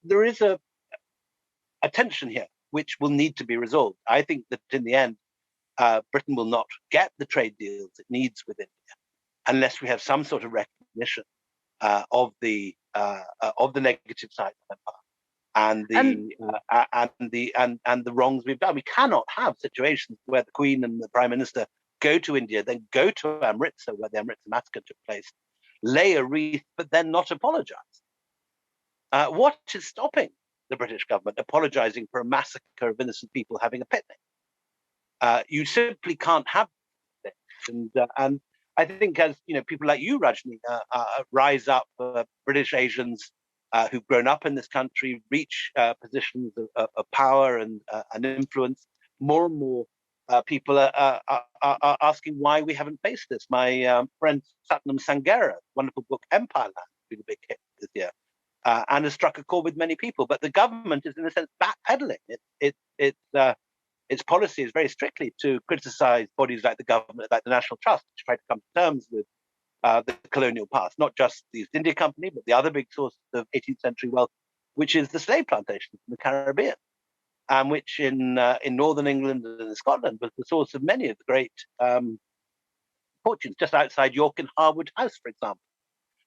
Speaker 4: there is a tension here which will need to be resolved. I think that in the end, Britain will not get the trade deals it needs with India unless we have some sort of recognition of the negative side of empire and the wrongs we've done. We cannot have situations where the Queen and the Prime Minister go to India, then go to Amritsar, where the Amritsar massacre took place, lay a wreath, but then not apologise. What is stopping the British government apologising for a massacre of innocent people having a picnic? You simply can't have this. And I think, as people like you, Rajni, rise up, British Asians who've grown up in this country, reach positions of power and influence, more and more people are asking why we haven't faced this. My friend Satnam Sanghera, wonderful book Empire Land, been a big hit this year, and has struck a chord with many people. But the government is, in a sense, backpedaling. Its policy is very strictly to criticise bodies like the government, like the National Trust, which try to come to terms with the colonial past, not just the East India Company, but the other big source of 18th century wealth, which is the slave plantations in the Caribbean, and which in northern England and in Scotland was the source of many of the great fortunes. Just outside York in Harwood House, for example,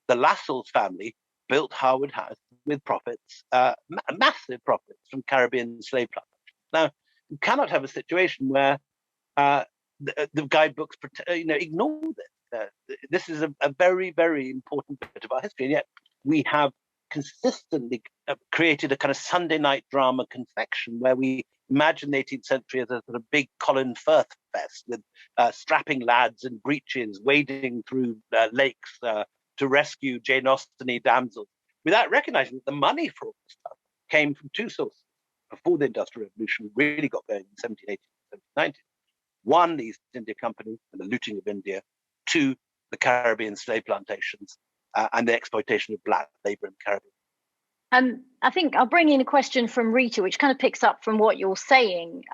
Speaker 4: the Lassells family built Harwood House with profits, massive profits from Caribbean slave plantations. Now, you cannot have a situation where the guidebooks ignore this. This is a very, very important bit of our history, and yet we have consistently created a kind of Sunday night drama confection where we imagine the 18th century as a sort of big Colin Firth fest with strapping lads in breeches wading through lakes to rescue Jane Austen-y damsels, without recognizing that the money for all this stuff came from two sources. Before the Industrial Revolution really got going in the 1780s and 1790s. One, the East India Company and the looting of India. Two, the Caribbean slave plantations and the exploitation of black labour in the Caribbean.
Speaker 3: I think I'll bring in a question from Rita, which kind of picks up from what you're saying.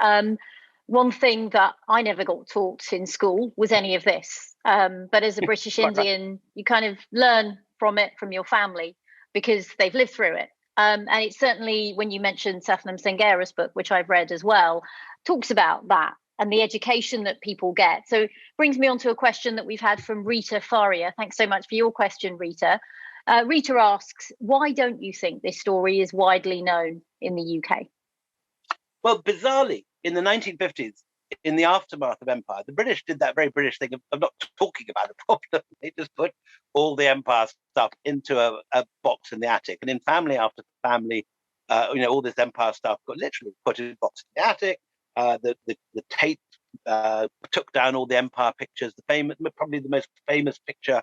Speaker 3: One thing that I never got taught in school was any of this. But as a British Indian, you kind of learn from it, from your family, because they've lived through it. And it's certainly, when you mentioned Satnam Sanghera's book, which I've read as well, talks about that and the education that people get. So it brings me on to a question that we've had from Rita Faria. Thanks so much for your question, Rita. Rita asks, why don't you think this story is widely known in the UK?
Speaker 4: Well, bizarrely, in the 1950s, in the aftermath of empire, the British did that very British thing of not talking about a problem. They just put all the empire stuff into a box in the attic. And in family after family, all this empire stuff got literally put in a box in the attic. The Tate took down all the empire pictures. Probably the most famous picture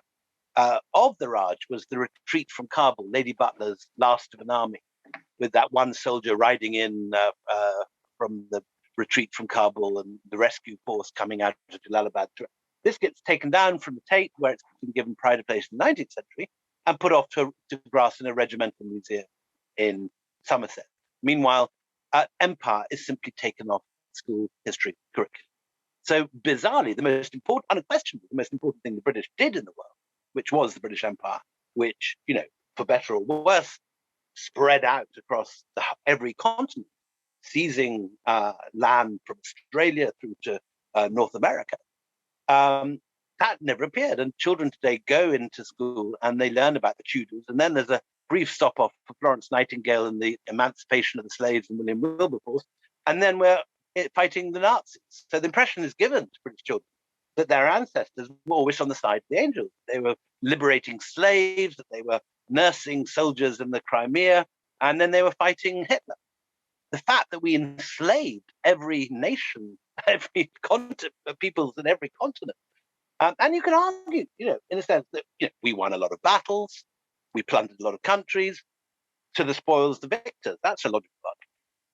Speaker 4: of the Raj was the retreat from Kabul, Lady Butler's Last of an Army, with that one soldier riding in from the retreat from Kabul and the rescue force coming out of Jalalabad. This gets taken down from the Tate, where it's been given pride of place in the 19th century, and put off to grass in a regimental museum in Somerset. Meanwhile, empire is simply taken off school history curriculum. So bizarrely, unquestionably, the most important thing the British did in the world, which was the British Empire, which, for better or worse, spread out across every continent, seizing land from Australia through to North America. That never appeared. And children today go into school and they learn about the Tudors. And then there's a brief stop off for Florence Nightingale and the emancipation of the slaves and William Wilberforce. And then we're fighting the Nazis. So the impression is given to British children that their ancestors were always on the side of the angels. They were liberating slaves, that they were nursing soldiers in the Crimea, and then they were fighting Hitler. The fact that we enslaved every nation, every continent, peoples in every continent. And you can argue, in a sense that we won a lot of battles, we plundered a lot of countries, to the spoils the victors. That's a logical argument.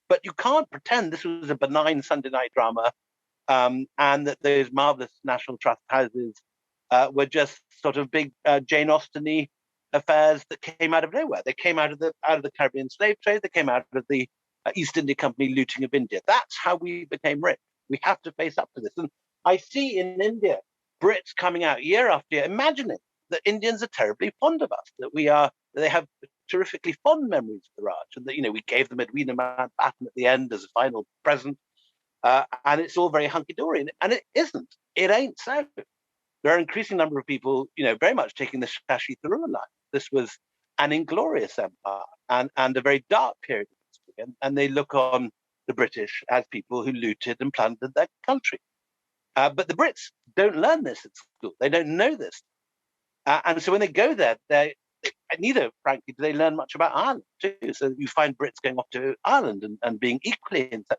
Speaker 4: But you can't pretend this was a benign Sunday night drama, and that those marvelous National Trust houses were just sort of big Jane Austen-y affairs that came out of nowhere. They came out of the Caribbean slave trade. They came out of the East India Company looting of India. That's how we became rich. We have to face up to this. And I see in India Brits coming out year after year, imagining that Indians are terribly fond of us, that they have terrifically fond memories of the Raj, and that we gave them Edwina Mountbatten at the end as a final present, and it's all very hunky dory, and it isn't. It ain't so. There are an increasing number of people, very much taking the Shashi Tharoor line. This was an inglorious empire and a very dark period of history, and they look on the British as people who looted and plundered their country. But the Brits don't learn this at school. They don't know this. And so when they go there, neither, frankly, do they learn much about Ireland, too. So you find Brits going off to Ireland and being equally interested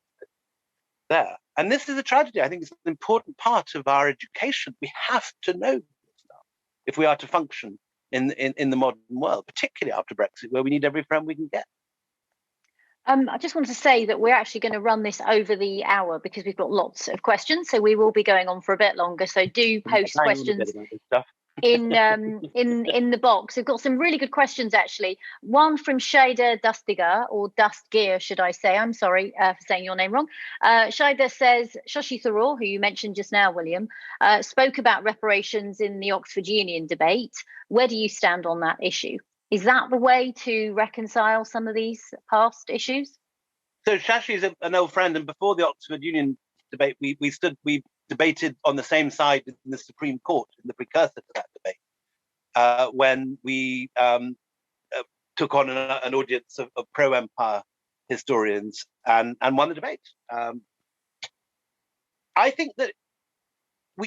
Speaker 4: there. And this is a tragedy. I think it's an important part of our education. We have to know this stuff if we are to function in the modern world, particularly after Brexit, where we need every friend we can get.
Speaker 3: I just wanted to say that we're actually going to run this over the hour because we've got lots of questions, so we will be going on for a bit longer. So do post questions in the box. We've got some really good questions, actually. One from Shaida Dustiger, or Dustgear, should I say? I'm sorry for saying your name wrong. Shaida says, Shashi Tharoor, who you mentioned just now, William, spoke about reparations in the Oxford Union debate. Where do you stand on that issue? Is that the way to reconcile some of these past issues?
Speaker 4: So Shashi is an old friend, and before the Oxford Union debate, we debated on the same side in the Supreme Court in the precursor to that debate, when we took on an audience of pro-empire historians and won the debate. I think that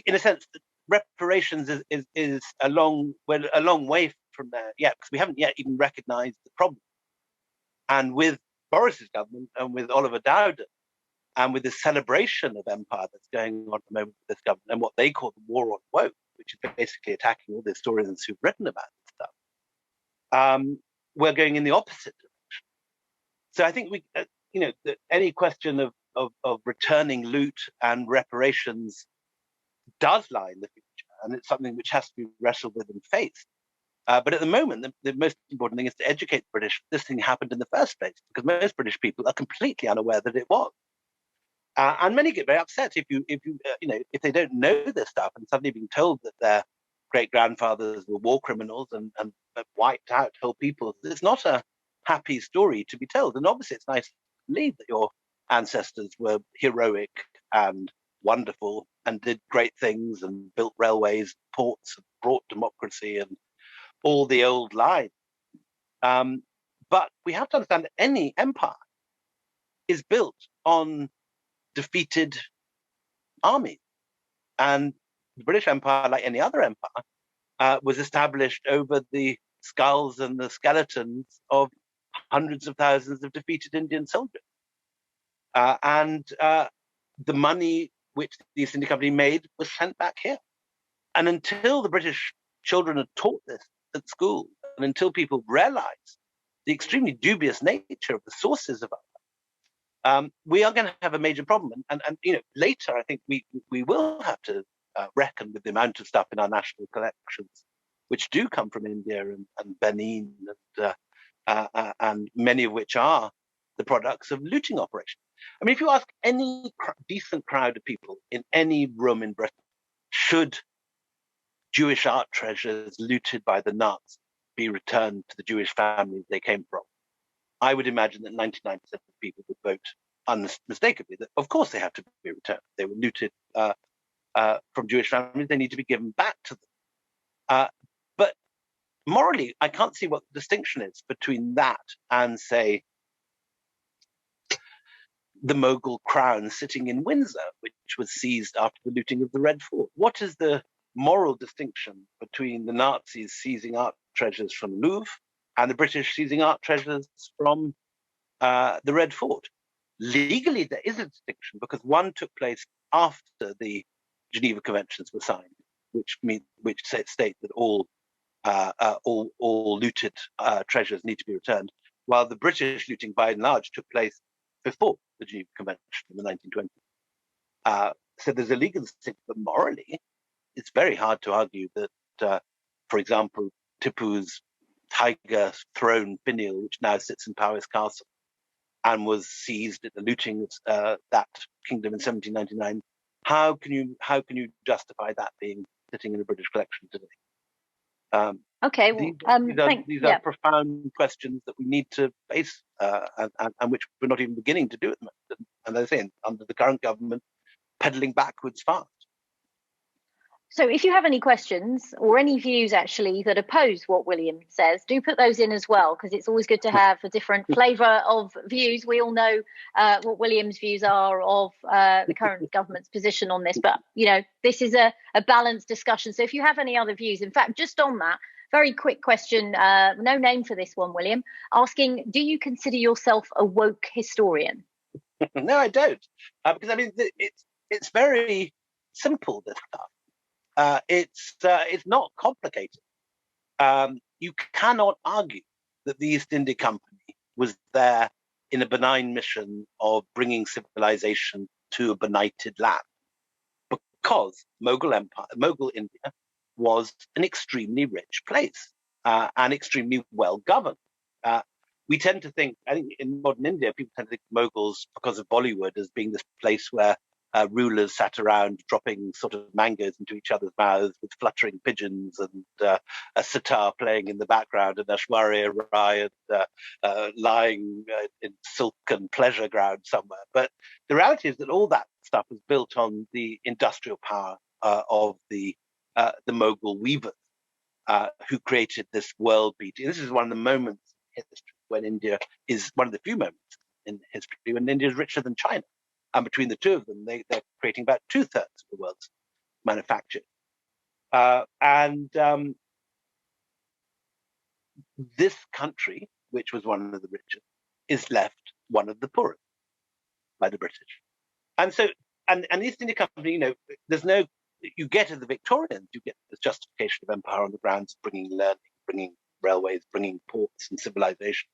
Speaker 4: in a sense, reparations is a long way from there yet, because we haven't yet even recognised the problem. And with Boris's government and with Oliver Dowden and with the celebration of empire that's going on at the moment with this government and what they call the war on woke, which is basically attacking all the historians who've written about this stuff, we're going in the opposite direction. So I think that any question of returning loot and reparations does lie in the future, and it's something which has to be wrestled with and faced. But at the moment, the most important thing is to educate the British this thing happened in the first place, because most British people are completely unaware that it was. And many get very upset if they don't know this stuff and suddenly being told that their great grandfathers were war criminals and wiped out whole people. It's not a happy story to be told. And obviously, it's nice to believe that your ancestors were heroic and wonderful and did great things and built railways, ports, and brought democracy and all the old lines. But we have to understand that any empire is built on defeated armies. And the British Empire, like any other empire, was established over the skulls and the skeletons of hundreds of thousands of defeated Indian soldiers. And the money which the East India Company made was sent back here. And until the British children are taught this at school, and until people realize the extremely dubious nature of the sources of our we are going to have a major problem. And later, I think we will have to reckon with the amount of stuff in our national collections, which do come from India and Benin, and many of which are the products of looting operations. I mean, if you ask any decent crowd of people in any room in Britain, should Jewish art treasures looted by the Nazis be returned to the Jewish families they came from, I would imagine that 99% of people would vote unmistakably that, of course, they have to be returned. They were looted from Jewish families. They need to be given back to them. But morally, I can't see what the distinction is between that and, say, the Mughal crown sitting in Windsor, which was seized after the looting of the Red Fort. What is the moral distinction between the Nazis seizing art treasures from the Louvre and the British seizing art treasures from the Red Fort. Legally, there is a distinction because one took place after the Geneva Conventions were signed, which state that all looted treasures need to be returned, while the British looting, by and large, took place before the Geneva Convention in the 1920s. So there's a legal distinction, but morally, it's very hard to argue that, for example, Tipu's tiger throne finial, which now sits in Powis Castle, and was seized at the looting of that kingdom in 1799. How can you justify that being sitting in a British collection today?
Speaker 3: Okay,
Speaker 4: these are profound questions that we need to face, and which we're not even beginning to do at the moment. And as I say, under the current government, pedaling backwards fast.
Speaker 3: So if you have any questions or any views actually that oppose what William says, do put those in as well, because it's always good to have a different flavour of views. We all know what William's views are of the current government's position on this, but this is a balanced discussion. So if you have any other views, in fact, just on that, very quick question, no name for this one, William, asking, do you consider yourself a woke historian?
Speaker 4: No, I don't, because I mean it's very simple, this stuff. It's not complicated. You cannot argue that the East India Company was there in a benign mission of bringing civilization to a benighted land, because Mughal India was an extremely rich place and extremely well governed. We tend to think, I think in modern India, people tend to think Mughals, because of Bollywood, as being this place where rulers sat around dropping sort of mangoes into each other's mouths with fluttering pigeons and a sitar playing in the background and Aishwarya Rai lying in silk and pleasure ground somewhere. But the reality is that all that stuff was built on the industrial power of the Mughal weavers who created this world-beating. This is one of the moments in history when India is one of the few moments in history when India is richer than China. And between the two of them, they're creating about 2/3 of the world's manufacture. This country, which was one of the richest, is left one of the poorest by the British. And so, and the East India Company, there's no, you get in the Victorians, you get this justification of empire on the grounds of bringing learning, bringing railways, bringing ports and civilization.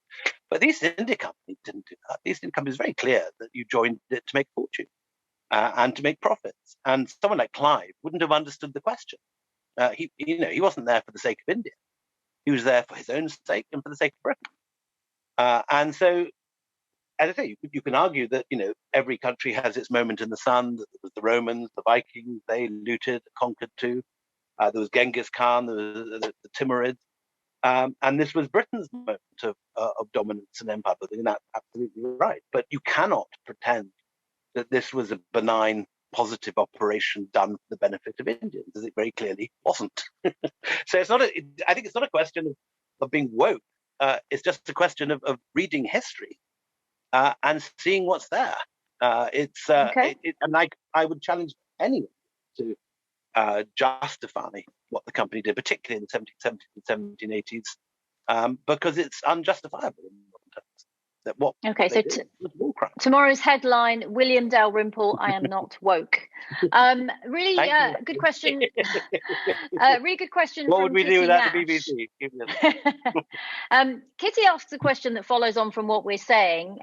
Speaker 4: But the East India Company didn't do that. The East India Company is very clear that you joined it to make fortune and to make profits. And someone like Clive wouldn't have understood the question. He wasn't there for the sake of India. He was there for his own sake and for the sake of Britain. And so, as I say, you can argue that every country has its moment in the sun. That there was the Romans, the Vikings, they looted, conquered too. There was Genghis Khan, there was the Timurids. And this was Britain's moment of dominance and empire building, and that's absolutely right. But you cannot pretend that this was a benign, positive operation done for the benefit of Indians, as it very clearly wasn't. So I think it's not a question of being woke. It's just a question of reading history and seeing what's there. And I would challenge anyone to justify what the company did, particularly in the 1770s and 1780s, because it's unjustifiable in modern terms.
Speaker 3: Tomorrow's headline: William Dalrymple, I am not woke. Really good question. Really good question.
Speaker 4: What would we do without the BBC?
Speaker 3: Kitty asks a question that follows on from what we're saying.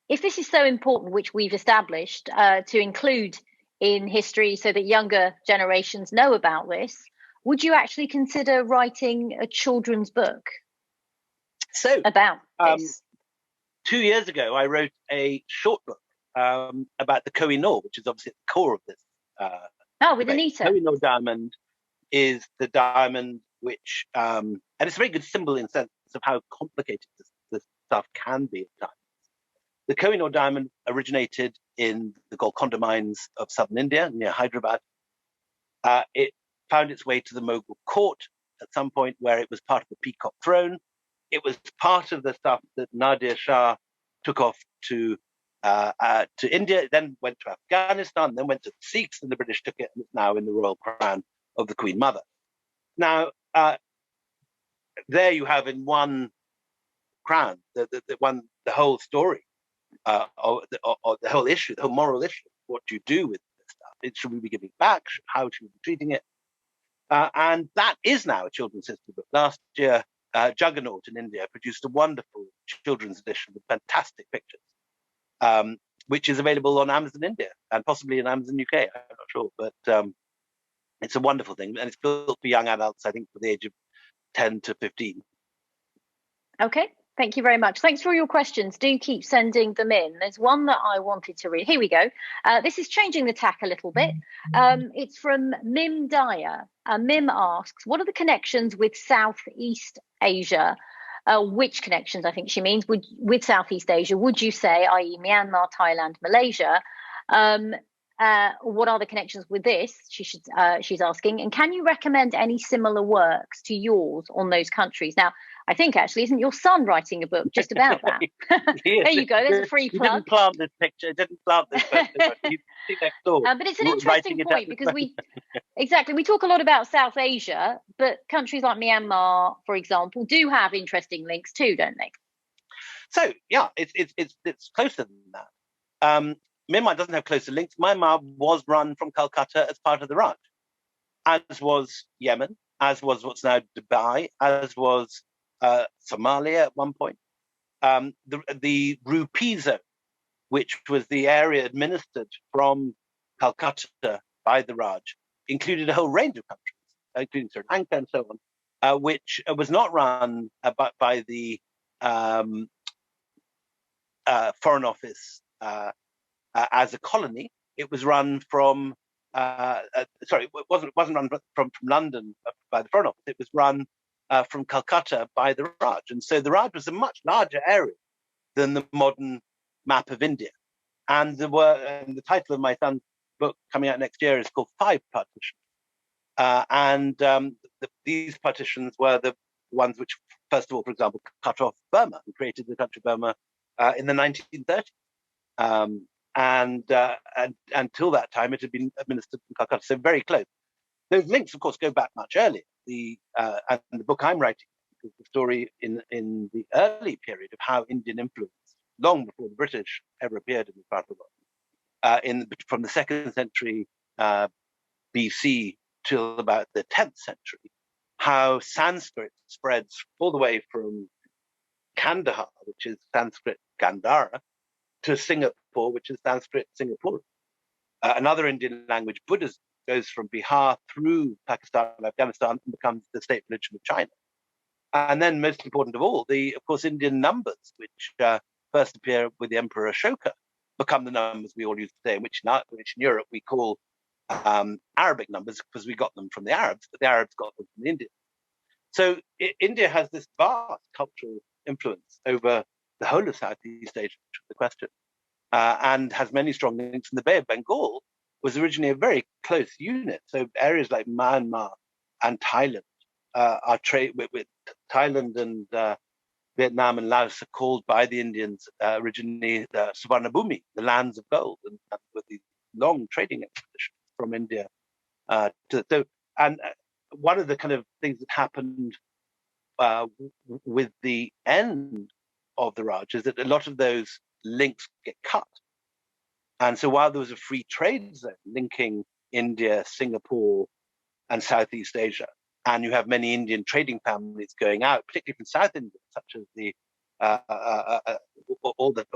Speaker 3: If this is so important, which we've established, to include in history so that younger generations know about this, would you actually consider writing a children's book about this?
Speaker 4: 2 years ago, I wrote a short book about the Colonial, which is obviously at the core of this.
Speaker 3: With Anita.
Speaker 4: The Colonial diamond is the diamond which, and it's a very good symbol in the sense of how complicated this stuff can be at times. The Colonial diamond originated in the Golconda mines of southern India, near Hyderabad. It found its way to the Mughal court at some point, where it was part of the Peacock throne. It was part of the stuff that Nadir Shah took off to India, then went to Afghanistan, then went to the Sikhs, and the British took it, and it's now in the royal crown of the Queen Mother. Now, there you have in one crown the whole story, or the whole issue, the whole moral issue. What do you do with this stuff? Should we be giving it back? How should we be treating it? And that is now a children's history book. Last year, Juggernaut in India produced a wonderful children's edition with fantastic pictures, which is available on Amazon India and possibly in Amazon UK. I'm not sure, but it's a wonderful thing, and it's built for young adults, I think, for the age of 10 to 15.
Speaker 3: Okay, thank you very much. Thanks for all your questions. Do keep sending them in. There's one that I wanted to read. Here we go. This is changing the tack a little bit. It's from Mim Dyer. Mim asks, what are the connections with Southeast Asia? Which connections, I think she means, with Southeast Asia, would you say, i.e. Myanmar, Thailand, Malaysia? What are the connections with this? She's asking. And can you recommend any similar works to yours on those countries? Now, I think actually, isn't your son writing a book just about that? There you go. There's a free plug.
Speaker 4: He didn't plant this picture. Didn't plant this picture. He's next door.
Speaker 3: But it's an interesting point because we talk a lot about South Asia, but countries like Myanmar, for example, do have interesting links too, don't they?
Speaker 4: So yeah, it's closer than that. Myanmar doesn't have closer links. Myanmar was run from Calcutta as part of the Raj, as was Yemen, as was what's now Dubai, as was Somalia at one point. The Rupee zone, which was the area administered from Calcutta by the Raj, included a whole range of countries, including Sri Lanka and so on, which was not run by the Foreign Office as a colony. It was run from it wasn't run from London by the Foreign Office. It was run from Calcutta by the Raj, and so the Raj was a much larger area than the modern map of India. And the title of my son's book coming out next year is called Five Partitions, these partitions were the ones which, first of all, for example, cut off Burma and created the country Burma in the 1930s. And until that time, it had been administered from Calcutta, so very close. Those links, of course, go back much earlier. And the book I'm writing is the story in the early period of how Indian influence, long before the British ever appeared in this part of the world, from the 2nd century BC till about the 10th century, how Sanskrit spreads all the way from Kandahar, which is Sanskrit Gandhara, to Singapore, which is Sanskrit Singapore. Another Indian language, Buddhism, goes from Bihar through Pakistan and Afghanistan and becomes the state religion of China. And then, most important of all, of course, Indian numbers, which first appear with the Emperor Ashoka, become the numbers we all use today, which in Europe we call Arabic numbers because we got them from the Arabs, but the Arabs got them from the Indians. So India has this vast cultural influence over the whole of Southeast Asia, which is the question, and has many strong links. And the Bay of Bengal was originally a very close unit. So areas like Myanmar and Thailand are trade with Thailand and Vietnam and Laos are called by the Indians originally the Suvarnabhumi, the lands of gold, and with these long trading expeditions from India one of the kind of things that happened with the end of the Raj is that a lot of those links get cut. And so while there was a free trade zone linking India, Singapore, and Southeast Asia, and you have many Indian trading families going out, particularly from South India, such as all the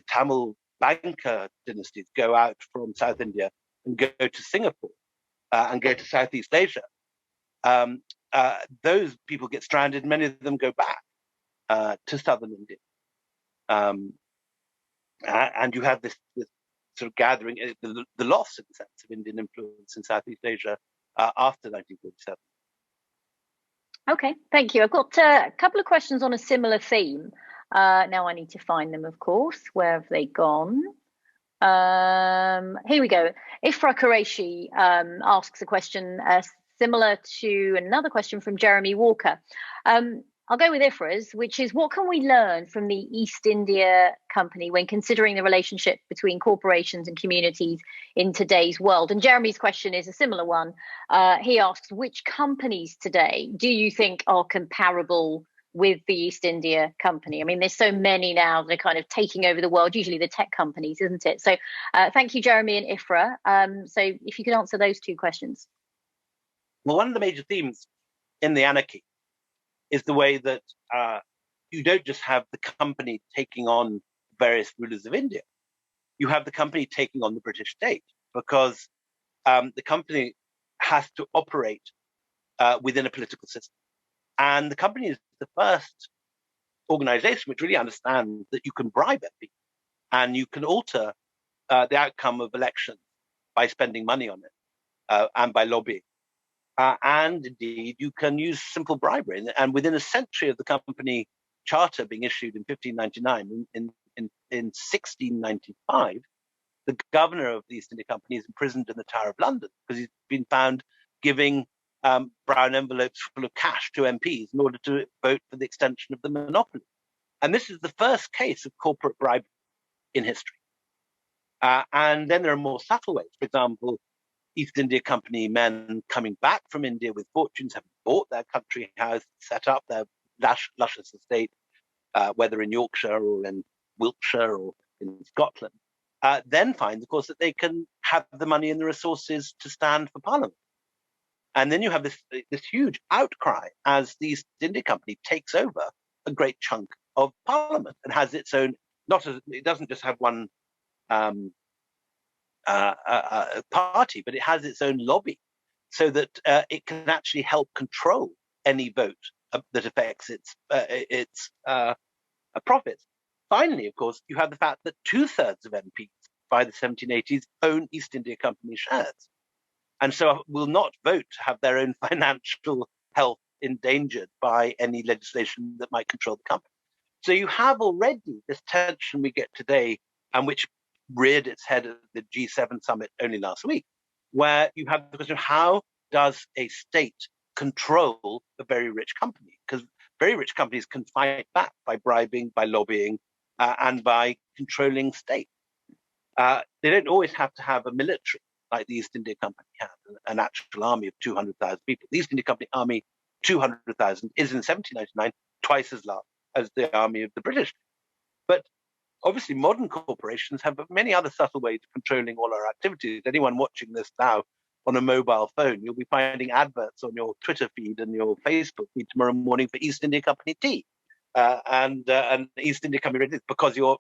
Speaker 4: Tamil banker dynasties go out from South India and go to Singapore and go to Southeast Asia. Those people get stranded. Many of them go back to southern India. And you have this sort of gathering, the loss, in a sense, of Indian influence in Southeast Asia after 1947.
Speaker 3: Okay, thank you. I've got a couple of questions on a similar theme. Now I need to find them, of course. Where have they gone? Here we go. Ifra Qureshi asks a question similar to another question from Jeremy Walker. I'll go with IFRA's, which is what can we learn from the East India Company when considering the relationship between corporations and communities in today's world? And Jeremy's question is a similar one. He asks, which companies today do you think are comparable with the East India Company? I mean, there's so many now that are kind of taking over the world, usually the tech companies, isn't it? So thank you, Jeremy and IFRA. So if you could answer those two questions.
Speaker 4: Well, one of the major themes in the Anarchy is the way that you don't just have the company taking on various rulers of India. You have the company taking on the British state, because the company has to operate within a political system. And the company is the first organization which really understands that you can bribe people and you can alter the outcome of elections by spending money on it and by lobbying. And indeed, you can use simple bribery. And within a century of the company charter being issued in 1599, in 1695, the governor of the East India Company is imprisoned in the Tower of London because he's been found giving brown envelopes full of cash to MPs in order to vote for the extension of the monopoly. And this is the first case of corporate bribery in history. And then there are more subtle ways. For example, East India Company men coming back from India with fortunes, having bought their country house, set up their luscious estate, whether in Yorkshire or in Wiltshire or in Scotland, then find, of course, that they can have the money and the resources to stand for Parliament. And then you have this huge outcry as the East India Company takes over a great chunk of Parliament and has its own, it doesn't just have one party, but it has its own lobby, so that it can actually help control any vote that affects its profits. Finally, of course, you have the fact that 2/3 of MPs by the 1780s own East India Company shares, and so will not vote to have their own financial health endangered by any legislation that might control the company. So you have already this tension we get today, and which reared its head at the G7 summit only last week, where you have the question of how does a state control a very rich company? Because very rich companies can fight back by bribing, by lobbying, and by controlling state. They don't always have to have a military like the East India Company had, an actual army of 200,000 people. The East India Company army, 200,000, is in 1799 twice as large as the army of the British. But obviously, modern corporations have many other subtle ways of controlling all our activities. Anyone watching this now on a mobile phone, you'll be finding adverts on your Twitter feed and your Facebook feed tomorrow morning for East India Company tea and East India Company, because your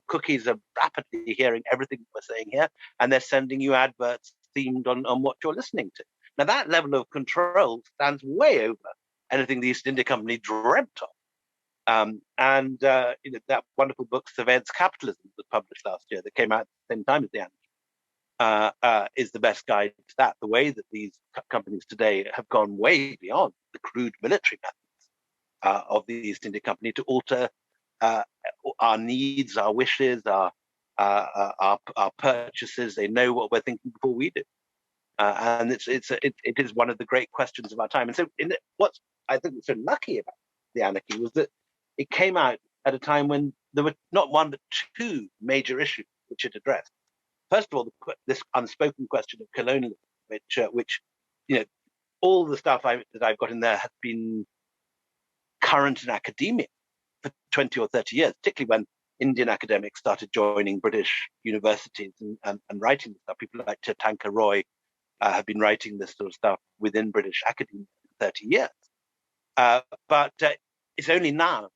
Speaker 4: cookies are rapidly hearing everything we're saying here, and they're sending you adverts themed on what you're listening to. Now, that level of control stands way over anything the East India Company dreamt of. That wonderful book, Surveillance Capitalism, that was published last year, that came out at the same time as the Anarchy, is the best guide to that. The way that these companies today have gone way beyond the crude military methods of the East India Company to alter our needs, our wishes, our purchases. They know what we're thinking before we do, and it is one of the great questions of our time. And so, what I think was so lucky about the Anarchy was that it came out at a time when there were not one but two major issues which it addressed. First of all, this unspoken question of colonialism, which all the stuff that I've got in there has been current in academia for 20 or 30 years, particularly when Indian academics started joining British universities and writing this stuff. People like Tirthankar Roy have been writing this sort of stuff within British academia for 30 years. But it's only now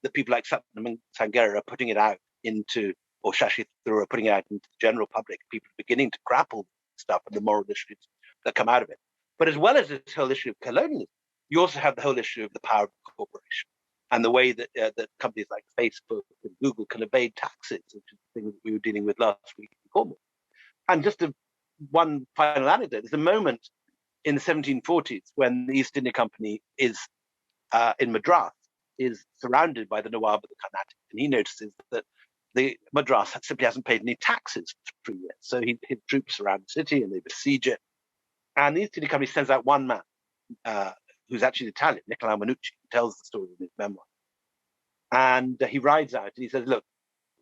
Speaker 4: that people like Satnam Sanghera are putting it out into, or Shashi Tharoor are putting it out into the general public. People are beginning to grapple with stuff and the moral issues that come out of it. But as well as this whole issue of colonialism, you also have the whole issue of the power of the corporation and the way that companies like Facebook and Google can evade taxes, which is the thing that we were dealing with last week in Cornwall. And just one final anecdote, there's a moment in the 1740s when the East India Company is in Madras, is surrounded by the Nawab of the Carnatic, and he notices that the Madras simply hasn't paid any taxes for 3 years. So his troops surround the city and they besiege it. And the East India Company sends out one man who's actually Italian, Nicola Manucci, who tells the story in his memoir. And he rides out and he says, look,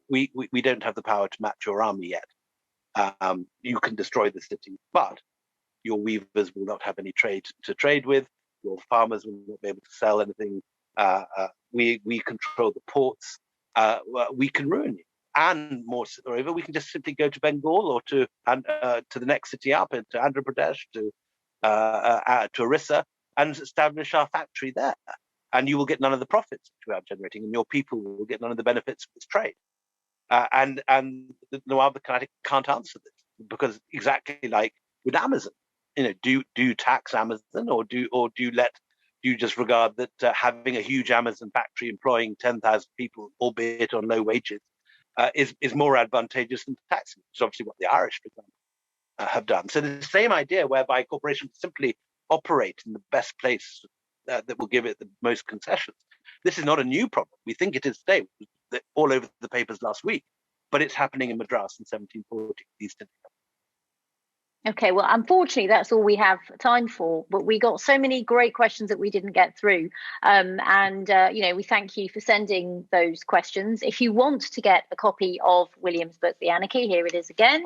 Speaker 4: we don't have the power to match your army yet. You can destroy the city, but your weavers will not have any trade to trade with. Your farmers will not be able to sell anything. We control the ports. We can ruin you. And moreover, we can just simply go to Bengal or to the next city up, to Andhra Pradesh, to Orissa, and establish our factory there. And you will get none of the profits which we are generating, and your people will get none of the benefits of this trade. And the Nawab can't answer this, because exactly like with Amazon, do you tax Amazon, or do you just regard that having a huge Amazon factory employing 10,000 people, albeit on low wages, is more advantageous than taxing, which is obviously what the Irish, for example, have done. So the same idea whereby corporations simply operate in the best place that will give it the most concessions. This is not a new problem. We think it is today, all over the papers last week, but it's happening in Madras in 1740. East India.
Speaker 3: Okay, well, unfortunately, that's all we have time for, but we got so many great questions that we didn't get through. We thank you for sending those questions. If you want to get a copy of William's book, The Anarchy, here it is again,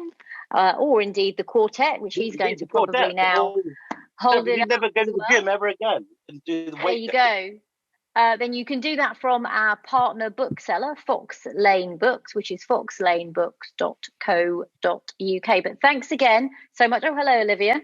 Speaker 3: or indeed the quartet, which he's going to probably now hold it up.
Speaker 4: Never go to the gym ever again and do the weight.
Speaker 3: There you go. Then you can do that from our partner bookseller, Fox Lane Books, which is foxlanebooks.co.uk. But thanks again so much. Oh, hello, Olivia.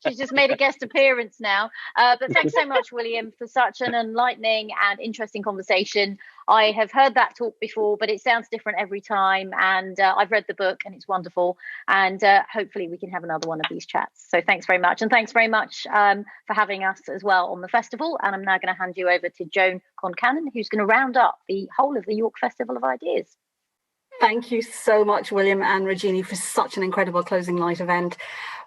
Speaker 3: She's just made a guest appearance now. But thanks so much, William, for such an enlightening and interesting conversation. I have heard that talk before, but it sounds different every time. And I've read the book and it's wonderful. And hopefully we can have another one of these chats. So thanks very much. And thanks very much for having us as well on the festival. And I'm now going to hand you over to Joan Concannon, who's going to round up the whole of the York Festival of Ideas.
Speaker 2: Thank you so much, William and Regina, for such an incredible closing night event.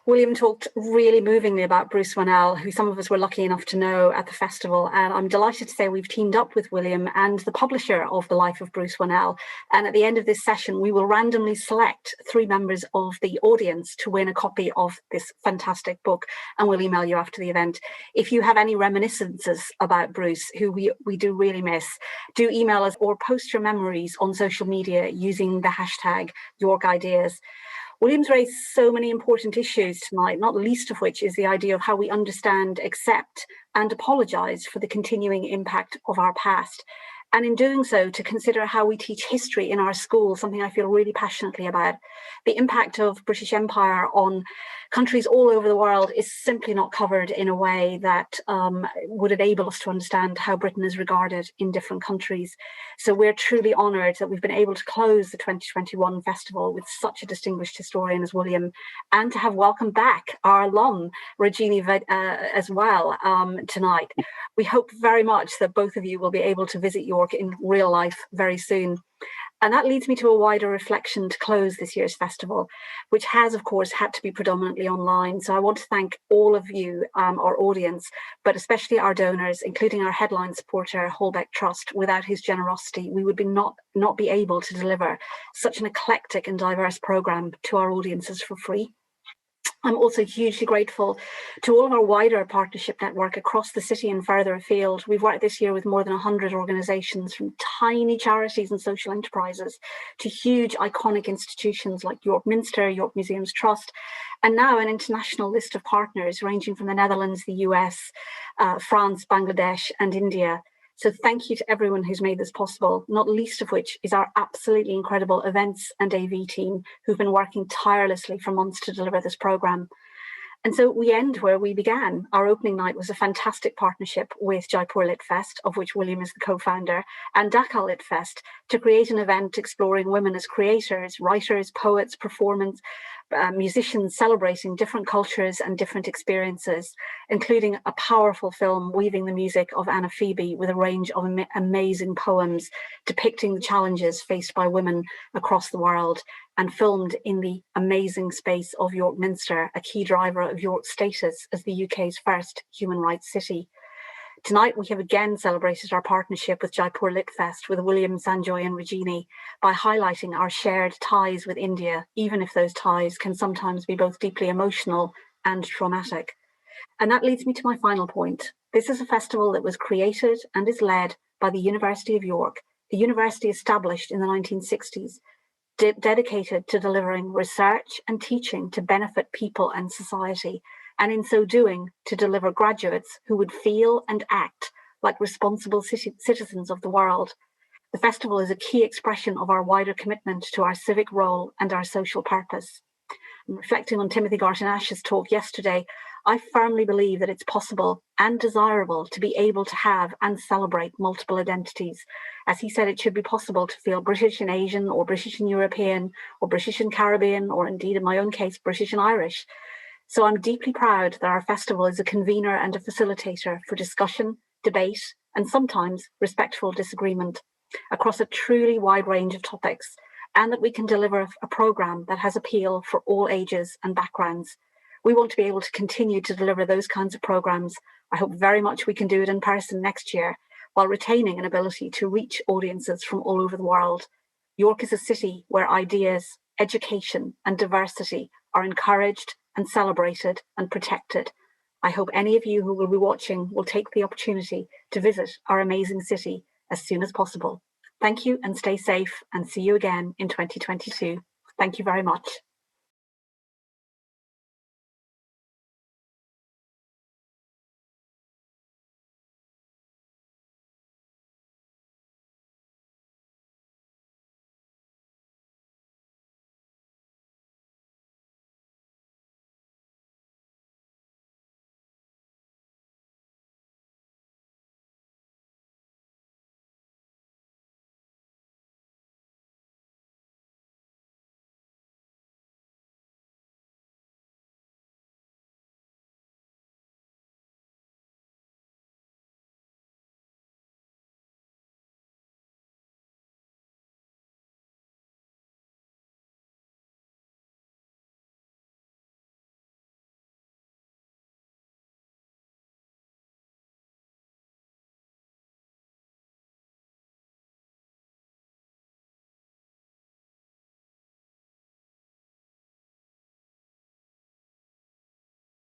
Speaker 2: William talked really movingly about Bruce Wannell, who some of us were lucky enough to know at the festival. And I'm delighted to say we've teamed up with William and the publisher of The Life of Bruce Wannell. And at the end of this session, we will randomly select 3 members of the audience to win a copy of this fantastic book. And we'll email you after the event. If you have any reminiscences about Bruce, who we do really miss, do email us or post your memories on social media using the hashtag #YorkIdeas. William's raised so many important issues tonight, not least of which is the idea of how we understand, accept, and apologise for the continuing impact of our past. And in doing so, to consider how we teach history in our schools, something I feel really passionately about. The impact of British Empire on countries all over the world is simply not covered in a way that would enable us to understand how Britain is regarded in different countries. So we're truly honoured that we've been able to close the 2021 festival with such a distinguished historian as William, and to have welcomed back our alum, Regina, as well tonight. We hope very much that both of you will be able to visit York in real life very soon. And that leads me to a wider reflection to close this year's festival, which has, of course, had to be predominantly online. So I want to thank all of you, our audience, but especially our donors, including our headline supporter, Holbeck Trust. Without his generosity, we would not be able to deliver such an eclectic and diverse programme to our audiences for free. I'm also hugely grateful to all of our wider partnership network across the city and further afield. We've worked this year with more than 100 organisations, from tiny charities and social enterprises to huge iconic institutions like York Minster, York Museums Trust, and now an international list of partners ranging from the Netherlands, the US, France, Bangladesh and India. So thank you to everyone who's made this possible, not least of which is our absolutely incredible events and AV team who've been working tirelessly for months to deliver this programme. And so we end where we began. Our opening night was a fantastic partnership with Jaipur Lit Fest, of which William is the co-founder, and Dhaka Lit Fest to create an event exploring women as creators, writers, poets, performers, musicians celebrating different cultures and different experiences, including a powerful film weaving the music of Anna Phoebe with a range of amazing poems depicting the challenges faced by women across the world, and filmed in the amazing space of York Minster, a key driver of York's status as the UK's first human rights city. Tonight, we have again celebrated our partnership with Jaipur Lit Fest with William, Sanjoy and Regini by highlighting our shared ties with India, even if those ties can sometimes be both deeply emotional and traumatic. And that leads me to my final point.
Speaker 5: This is a festival that was created and is led by the University of York, the university established in the 1960s, dedicated to delivering research and teaching to benefit people and society, and in so doing, to deliver graduates who would feel and act like responsible citizens of the world. The festival is a key expression of our wider commitment to our civic role and our social purpose. And reflecting on Timothy Garton-Ash's talk yesterday, I firmly believe that it's possible and desirable to be able to have and celebrate multiple identities. As he said, it should be possible to feel British and Asian, or British and European, or British and Caribbean, or indeed in my own case, British and Irish. So I'm deeply proud that our festival is a convener and a facilitator for discussion, debate, and sometimes respectful disagreement across a truly wide range of topics, and that we can deliver a programme that has appeal for all ages and backgrounds. We want to be able to continue to deliver those kinds of programmes. I hope very much we can do it in person next year, while retaining an ability to reach audiences from all over the world. York is a city where ideas, education, and diversity are encouraged and celebrated and protected. I hope any of you who will be watching will take the opportunity to visit our amazing city as soon as possible. Thank you and stay safe, and see you again in 2022. Thank you very much.